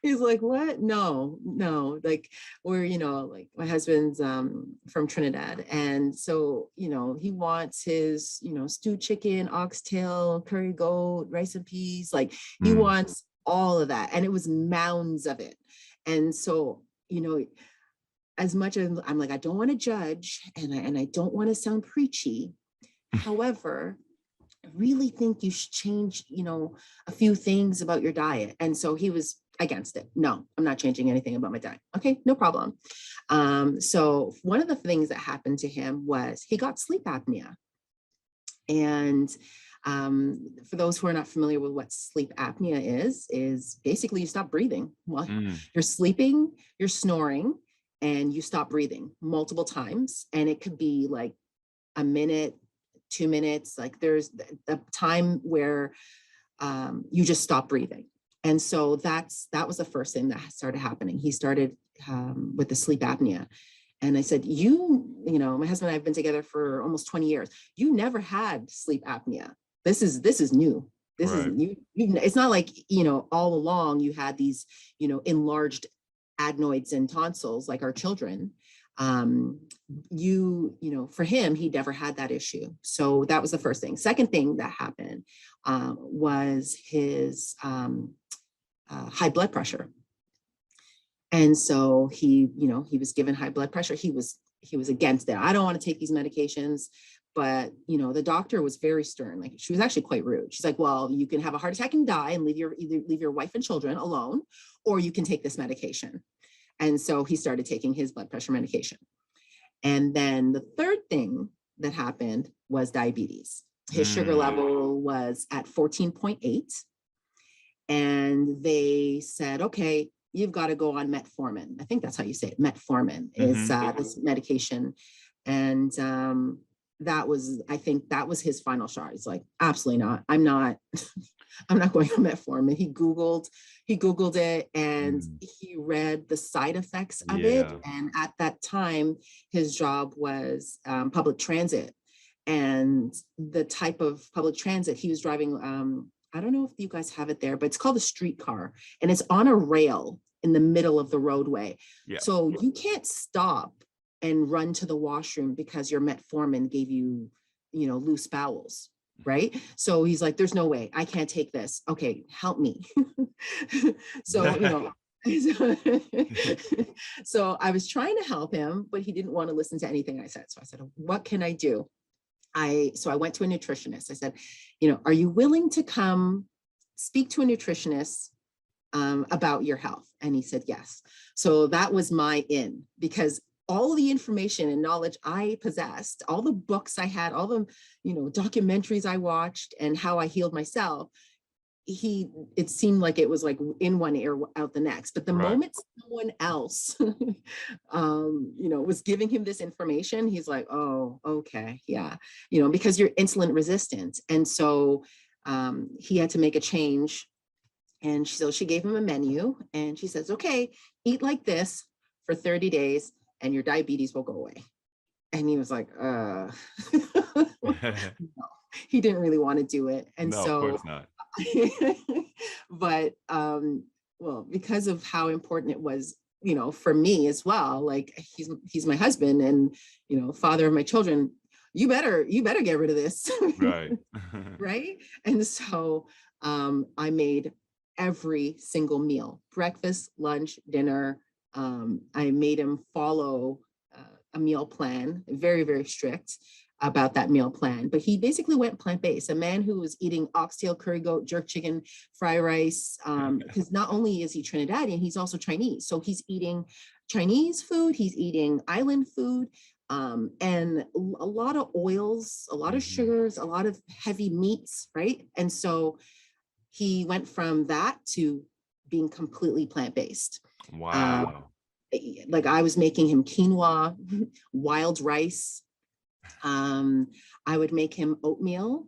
He's like, what? No, like, we're, you know, like, my husband's from Trinidad, and so, you know, he wants his, you know, stewed chicken, oxtail, curry goat, rice and peas, like he wants all of that, and it was mounds of it. And so, you know, as much as I'm like, I don't want to judge, and I don't want to sound preachy, however, I really think you should change, you know, a few things about your diet. And so he was against it. No, I'm not changing anything about my diet. Okay, no problem. So one of the things that happened to him was he got sleep apnea. And for those who are not familiar with what sleep apnea is basically you stop breathing while you're sleeping, you're snoring, and you stop breathing multiple times. And it could be like a minute, 2 minutes, like there's the time where you just stop breathing. And so that was the first thing that started happening. He started with the sleep apnea. And I said, you know, my husband and I have been together for almost 20 years. You never had sleep apnea. This is new. This is new. It's not like, you know, all along you had these, you know, enlarged adenoids and tonsils like our children. You know, for him, he never had that issue. So that was the first thing. Second thing that happened was his high blood pressure. And so he, you know, he was given high blood pressure. He was against it. I don't want to take these medications, but, you know, the doctor was very stern. Like, she was actually quite rude. She's like, well, you can have a heart attack and die and either leave your wife and children alone, or you can take this medication. And so he started taking his blood pressure medication. And then the third thing that happened was diabetes. His sugar level was at 14.8. And they said, okay, you've got to go on metformin. I think that's how you say it. Metformin is this medication. And I think that was his final shot. He's like, absolutely not. I'm not going on metformin. He Googled it, and he read the side effects of it. And at that time, his job was public transit. And the type of public transit he was driving, I don't know if you guys have it there, but it's called a streetcar, and it's on a rail in the middle of the roadway. So you can't stop and run to the washroom because your metformin gave you, you know, loose bowels. right? So he's like, there's no way, I can't take this. Okay, help me. So, so I was trying to help him, but he didn't want to listen to anything I said. So I said, what can I do? So I went to a nutritionist. I said, are you willing to come speak to a nutritionist about your health? And he said, yes. So that was my in, because all the information and knowledge I possessed, all the books I had, all the, documentaries I watched and how I healed myself, it seemed like it was like in one ear out the next. But the moment someone else, was giving him this information, he's like, oh, okay. Yeah. Because you're insulin resistant. And so he had to make a change. And so she gave him a menu and she says, okay, eat like this for 30 days and your diabetes will go away. And he was like, no. He didn't really want to do it. And no, so, of course not. But, well, because of how important it was, for me as well, like he's my husband and, father of my children, you better get rid of this. Right. Right. And so, I made every single meal, breakfast, lunch, dinner. I made him follow a meal plan, very, very strict about that meal plan, but he basically went plant-based. A man who was eating oxtail, curry goat, jerk chicken, fry rice, because not only is he Trinidadian, he's also Chinese. So he's eating Chinese food, he's eating island food, and a lot of oils, a lot of sugars, a lot of heavy meats, right? And so he went from that to being completely plant-based. Wow. Like I was making him quinoa, wild rice. I would make him oatmeal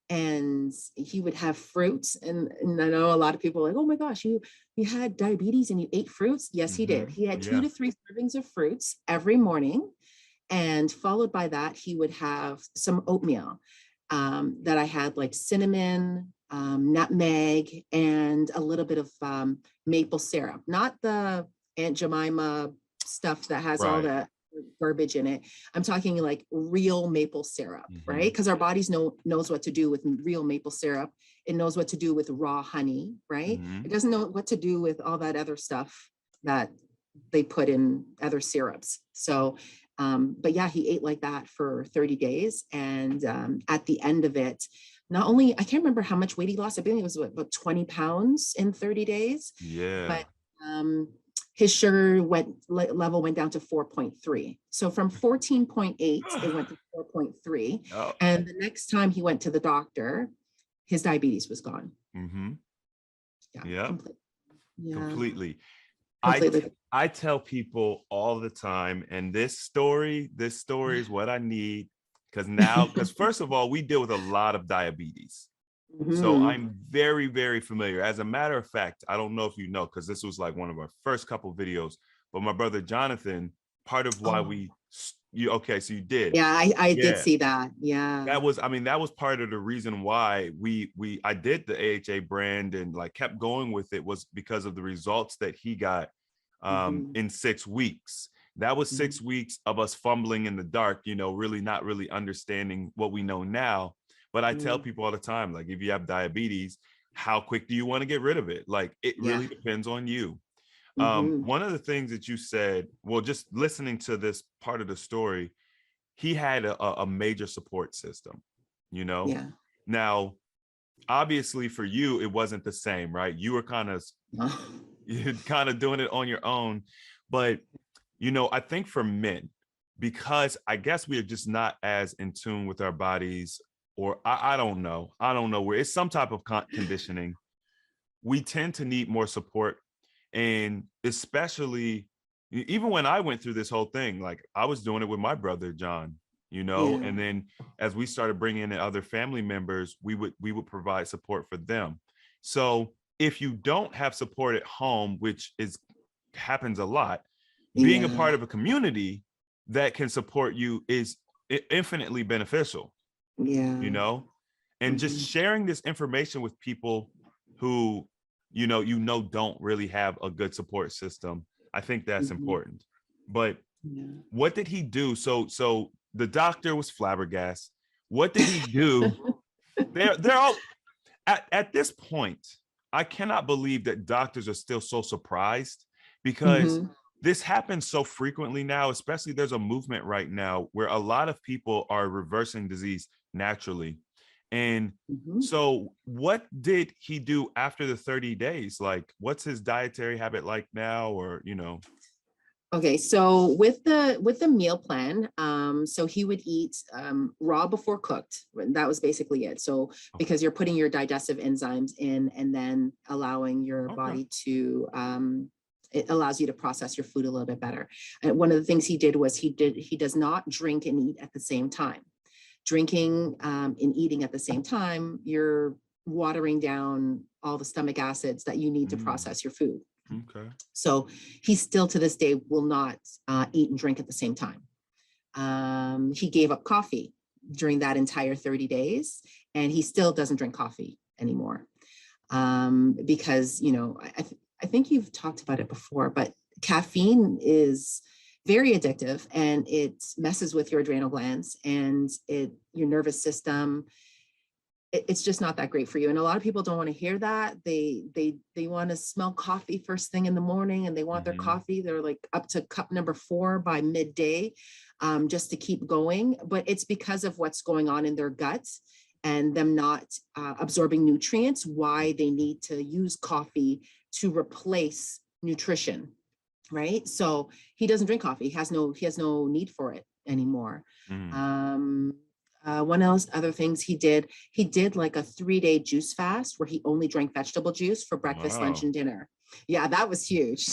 and he would have fruits. And I know a lot of people are like, oh my gosh, you had diabetes and you ate fruits? Yes, he did. He had 2 to 3 servings of fruits every morning. And followed by that, he would have some oatmeal that I had like cinnamon, nutmeg, and a little bit of maple syrup, not the Aunt Jemima stuff that has all the garbage in it. I'm talking like real maple syrup, right? Because our bodies knows what to do with real maple syrup. It knows what to do with raw honey, right? It doesn't know what to do with all that other stuff that they put in other syrups. So, but yeah, he ate like that for 30 days. And at the end of it, not only, I can't remember how much weight he lost. I think it was about 20 pounds in 30 days. Yeah. But his sugar level went down to 4.3. So from 14.8, it went to 4.3. Oh. And the next time he went to the doctor, his diabetes was gone. Yeah. Completely. I tell people all the time, and this story is what I need. Because first of all, we deal with a lot of diabetes. So I'm very, very familiar. As a matter of fact, I don't know if you know, because this was like one of our first couple videos, but my brother Jonathan, part of why so you did. Yeah, I did see that. Yeah. That was part of the reason why I did the AHA brand and like kept going with it, was because of the results that he got in 6 weeks. That was 6 weeks of us fumbling in the dark, really not really understanding what we know now. But I tell people all the time, like, if you have diabetes, how quick do you want to get rid of it? Like, it really depends on you. One of the things that you said, well, just listening to this part of the story, he had a major support system, Yeah. Now, obviously for you, it wasn't the same, right? You were kind of doing it on your own. But, I think for men, because I guess we are just not as in tune with our bodies, or I don't know where it's some type of conditioning. We tend to need more support. And especially, even when I went through this whole thing, like I was doing it with my brother, John, and then as we started bringing in other family members, we would provide support for them. So if you don't have support at home, which happens a lot, being a part of a community that can support you is infinitely beneficial. And just sharing this information with people who don't really have a good support system, I think that's important. But what did he do? So the doctor was flabbergasted. What did he do they're all at this point. I cannot believe that doctors are still so surprised, because Mhm. this happens so frequently now, especially there's a movement right now where a lot of people are reversing disease naturally. And Mhm. so what did he do after the 30 days? Like, what's his dietary habit like now? Or, Okay, so with the meal plan, so he would eat raw before cooked. That was basically it. So okay. because you're putting your digestive enzymes in and then allowing your Okay. body to it allows you to process your food a little bit better. And one of the things he did was he does not drink and eat at the same time. Drinking and eating at the same time, you're watering down all the stomach acids that you need to Mm, process your food. okay. So he still to this day will not eat and drink at the same time. He gave up coffee during that entire 30 days, and he still doesn't drink coffee anymore. Because, I think you've talked about it before, but caffeine is very addictive and it messes with your adrenal glands and your nervous system. It's just not that great for you. And a lot of people don't want to hear that. They want to smell coffee first thing in the morning, and they want their Mhm. coffee. They're like up to cup number 4 by midday, just to keep going. But it's because of what's going on in their guts and them not absorbing nutrients, why they need to use coffee to replace nutrition, right? So he doesn't drink coffee. He has no need for it anymore. Mm. Um, One else, other things he did like a 3-day juice fast where he only drank vegetable juice for breakfast, lunch, Wow. and dinner. Yeah, that was huge.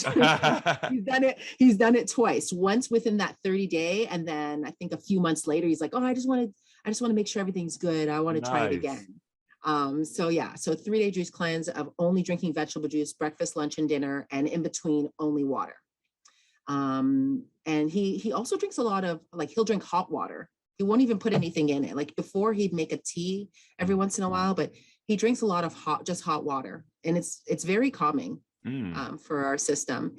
He's done it twice, once within that 30-day, and then I think a few months later, he's like, oh, I just want to make sure everything's good. I want to try it Nice. again. So yeah, so 3-day juice cleanse of only drinking vegetable juice, breakfast, lunch, and dinner, and in between only water. And he also drinks a lot of, like, he'll drink hot water. He won't even put anything in it. Like before, he'd make a tea every Mm. once in a while, but he drinks a lot of just hot water, and it's very calming Mm. for our system.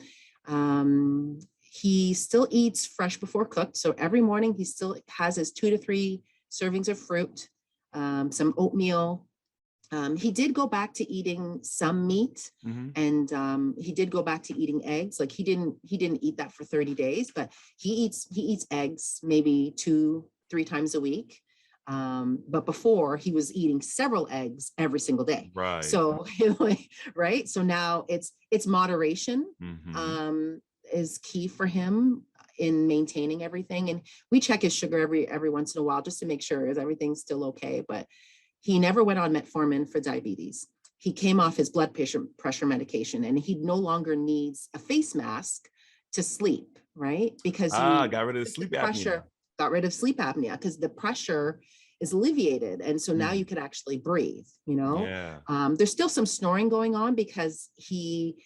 He still eats fresh before cooked, so every morning he still has his 2 to 3 servings of fruit, some oatmeal. He did go back to eating some meat, Mhm. and he did go back to eating eggs. Like he didn't eat that for 30 days, but he eats eggs maybe 2, 3 times a week. But before, he was eating several eggs every single day. Right. So like, right. So now it's moderation Mhm. um, is key for him in maintaining everything. And we check his sugar every once in a while just to make sure is everything still okay. But he never went on metformin for diabetes. He came off his blood pressure medication, and he no longer needs a face mask to sleep, right? Because Got rid of the the sleep apnea. pressure, got rid of sleep apnea because the pressure is alleviated. And so now Mm. you could actually breathe. Yeah. There's still some snoring going on because he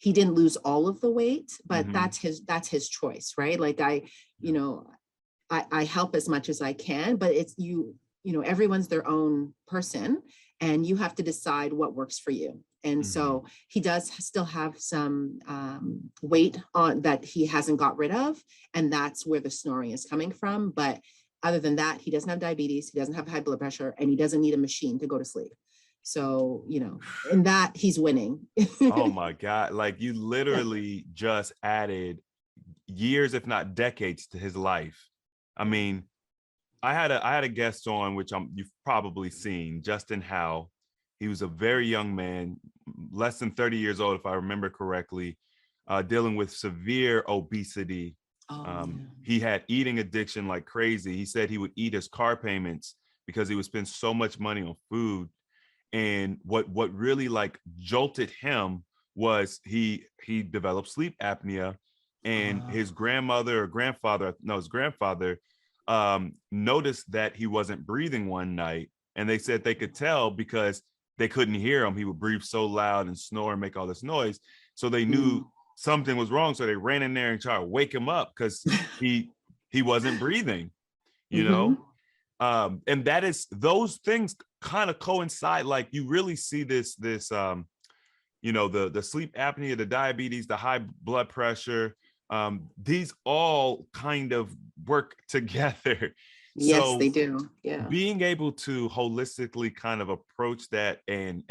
didn't lose all of the weight, but Mhm. that's his choice, right? Like you Yeah. know, I help as much as I can, but everyone's their own person, and you have to decide what works for you. And Mhm. so he does still have some weight on that he hasn't got rid of, and that's where the snoring is coming from. But other than that, he doesn't have diabetes, he doesn't have high blood pressure, and he doesn't need a machine to go to sleep. So, in that he's winning. Oh my God. Like, you literally just added years, if not decades, to his life. I Yeah. mean, I had a guest on, which you've probably seen, Justin Howe. He was a very young man, less than 30 years old, if I remember correctly, dealing with severe obesity. Oh yeah. He had eating addiction like crazy. He said he would eat his car payments because he would spend so much money on food. And what really like jolted him was he developed sleep apnea, and uh, his grandmother or grandfather, no, his grandfather, noticed that he wasn't breathing one night, and they said they could tell because they couldn't hear him. He would breathe so loud and snore and make all this noise, so they knew mm. something was wrong. So they ran in there and tried to wake him up because he wasn't breathing, you Hmm. know. And that is, those things kind of coincide. Like, you really see this the sleep apnea, the diabetes, the high blood pressure, these all kind of work together. Yes, they So do. Yeah. being able to holistically kind of approach that and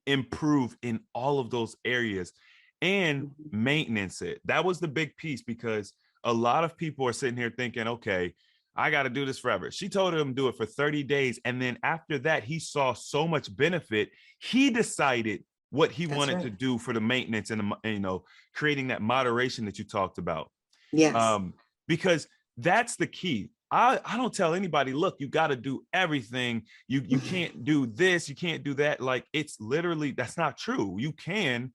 improve in all of those areas and Mhm. maintenance it. That was the big piece, because a lot of people are sitting here thinking, okay, I got to do this forever. She told him to do it for 30 days. And then after that, he saw so much benefit. He decided what he That's wanted to right. do for the maintenance and creating that moderation that you talked about. Yes. um, because that's the key. I don't tell anybody, look, you got to do everything. You can't do this, you can't do that. Like, it's literally, that's not true. You can.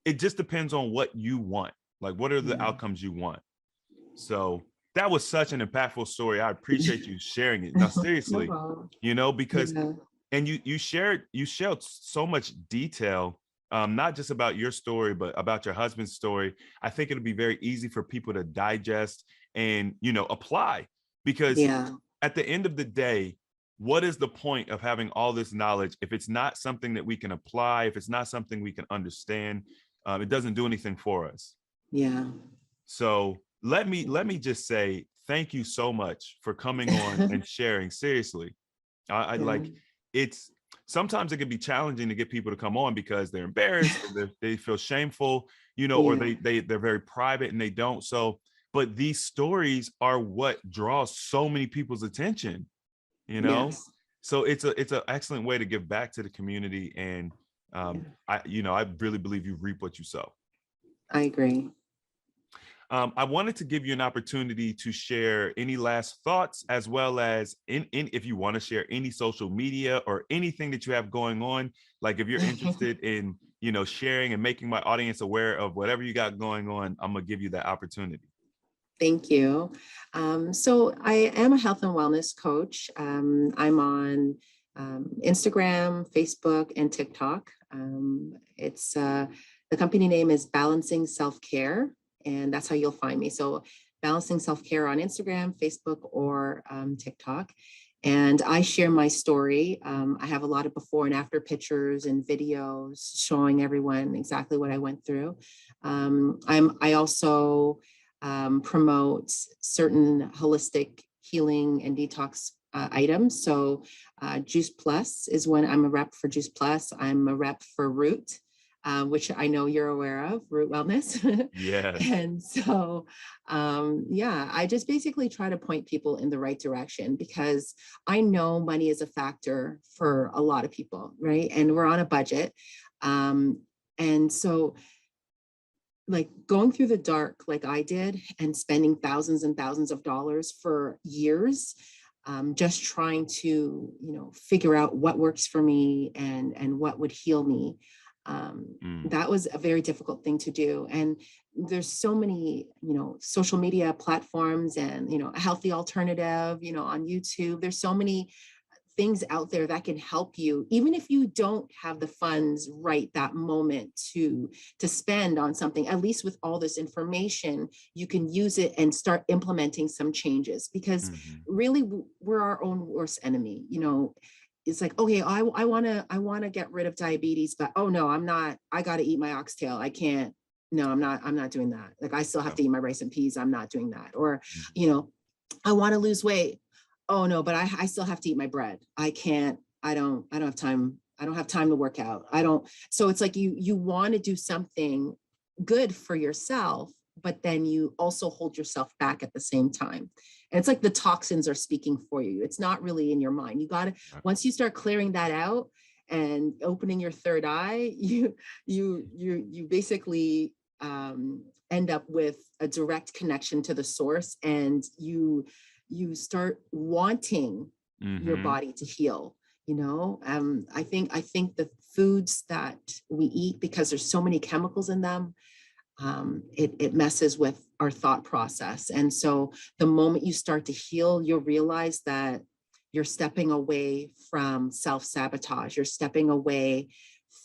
It just depends on what you want. Like, what are the Yeah. outcomes you want? So that was such an impactful story. I appreciate you sharing it. Now, No seriously, problem. because Yeah. and you shared so much detail, not just about your story but about your husband's story. I think it'll be very easy for people to digest and apply, because Yeah. at the end of the day, what is the point of having all this knowledge if it's not something that we can apply, if it's not something we can understand? It doesn't do anything for us. Yeah. So let me just say thank you so much for coming on and sharing. Seriously, I Yeah. like, it's sometimes it can be challenging to get people to come on because they're embarrassed, or they feel shameful, or Yeah. they're very private and they don't. So, but these stories are what draws so many people's attention, you know. Yes. So it's an excellent way to give back to the community, and Yeah. I really believe you reap what you sow. I agree. I wanted to give you an opportunity to share any last thoughts, as well as if you want to share any social media or anything that you have going on. Like, if you're interested in, sharing and making my audience aware of whatever you got going on, I'm gonna give you that opportunity. Thank you. So I am a health and wellness coach. I'm on Instagram, Facebook, and TikTok. It's the company name is Balancing Self Care, and that's how you'll find me. So Balancing Self Care on Instagram, Facebook, or TikTok. And I share my story. I have a lot of before and after pictures and videos showing everyone exactly what I went through. I also promote certain holistic healing and detox items. So Juice Plus is when I'm a rep for Juice Plus. I'm a rep for Root, which I know you're aware of, Root Wellness. Yes. And so, yeah, I just basically try to point people in the right direction, because I know money is a factor for a lot of people, right? And we're on a budget. And so, like, going through the dark like I did and spending thousands and thousands of dollars for years, just trying to, figure out what works for me and what would heal me. Mm. That was a very difficult thing to do. And there's so many, social media platforms and, a healthy alternative, on YouTube. There's so many things out there that can help you, even if you don't have the funds right that moment to spend on something. At least with all this information, you can use it and start implementing some changes, because Mhm. really we're our own worst enemy. It's like, okay, I want to get rid of diabetes, but oh no, I'm not. I got to eat my oxtail. I can't. No, I'm not doing that. Like, I still have Yeah. to eat my rice and peas. I'm not doing that. Or, Mhm. I want to lose weight. Oh no, but I still have to eat my bread. I can't, I don't have time. I don't have time to work out. I don't. So it's like you want to do something good for yourself, but then you also hold yourself back at the same time. And it's like the toxins are speaking for you. It's not really in your mind. You got to, Yeah. once you start clearing that out and opening your third eye, you basically end up with a direct connection to the source, and you start wanting your Mhm. body to heal. I think the foods that we eat, because there's so many chemicals in them, it messes with our thought process. And so the moment you start to heal, you'll realize that you're stepping away from self-sabotage. You're stepping away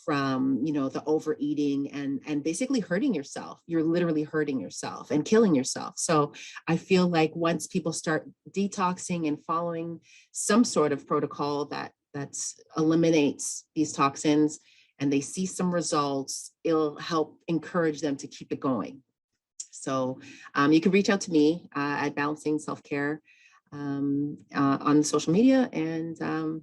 from, the overeating and basically hurting yourself. You're literally hurting yourself and killing yourself. So I feel like once people start detoxing and following some sort of protocol that eliminates these toxins, and they see some results, it'll help encourage them to keep it going. So you can reach out to me at Balancing Self Care. on social media. And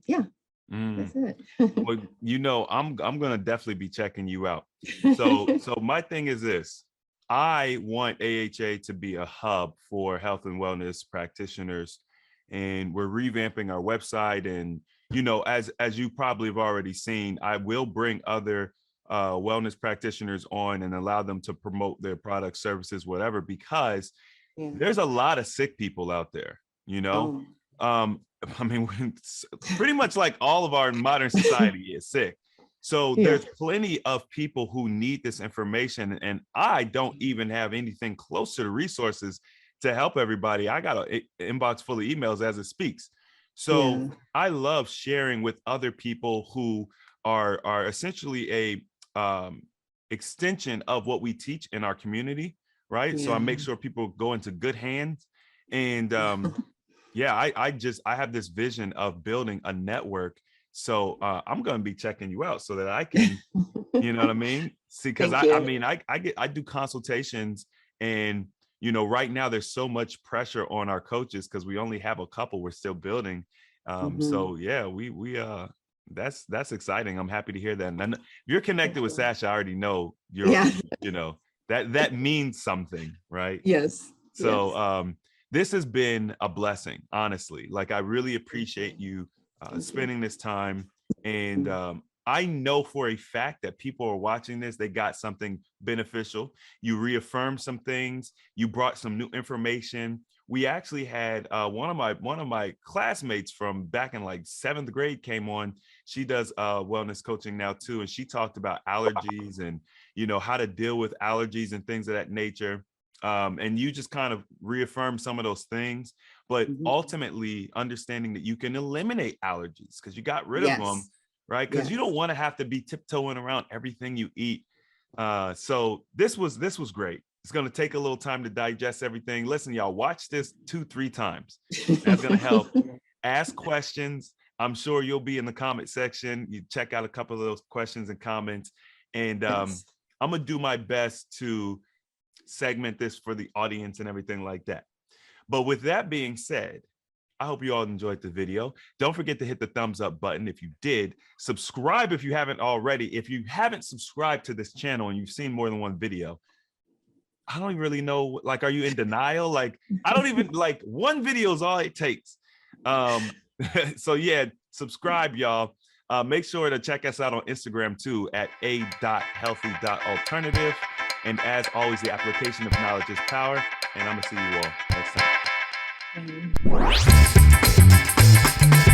yeah, that's it. Well, you know, I'm gonna definitely be checking you out. So my thing is this. I want AHA to be a hub for health and wellness practitioners, and we're revamping our website. And you know, as you probably have already seen, I will bring other wellness practitioners on and allow them to promote their products, services, whatever, because Yeah. there's a lot of sick people out there, you know. I mean, pretty much like all of our modern society is sick. So Yeah. there's plenty of people who need this information, and I don't even have anything close to the resources to help everybody. I got an inbox full of emails as it speaks. So Yeah. I love sharing with other people who are essentially a extension of what we teach in our community, right? So I make Yeah. sure people go into good hands. And yeah, I have this vision of building a network. So I'm going to be checking you out so that I can, you know what I mean? See, because Thank I you. mean, I do consultations, and you know, right now there's so much pressure on our coaches because we only have a couple we're still building. So yeah, we that's exciting. I'm happy to hear that. And if you're connected with Sasha, I already know you're, you know, that means something, right? Yes. So this has been a blessing, honestly. Like, I really appreciate you spending this time. And I know for a fact that people are watching this, they got something beneficial. You reaffirmed some things, you brought some new information. We actually had one of my classmates from back in like 7th grade came on. She does wellness coaching now too, and she talked about allergies and, you know, how to deal with allergies and things of that nature. And you just kind of reaffirm some of those things, but ultimately understanding that you can eliminate allergies because you got rid of them, right? Because you don't want to have to be tiptoeing around everything you eat. So this was great. It's going to take a little time to digest everything. Listen, y'all, watch this 2-3 times. That's going to help. Ask questions. I'm sure you'll be in the comment section. You check out a couple of those questions and comments. And I'm going to do my best to segment this for the audience and everything like that. But with that being said, I hope you all enjoyed the video. Don't forget to hit the thumbs up button if you did. Subscribe if you haven't already. If you haven't subscribed to this channel and you've seen more than one video, I don't really know, like, are you in denial? Like, I don't even, like, one video is all it takes. So yeah, subscribe, y'all. Make sure to check us out on Instagram too at a.healthy.alternative. And as always, the application of knowledge is power. And I'm gonna see you all next time.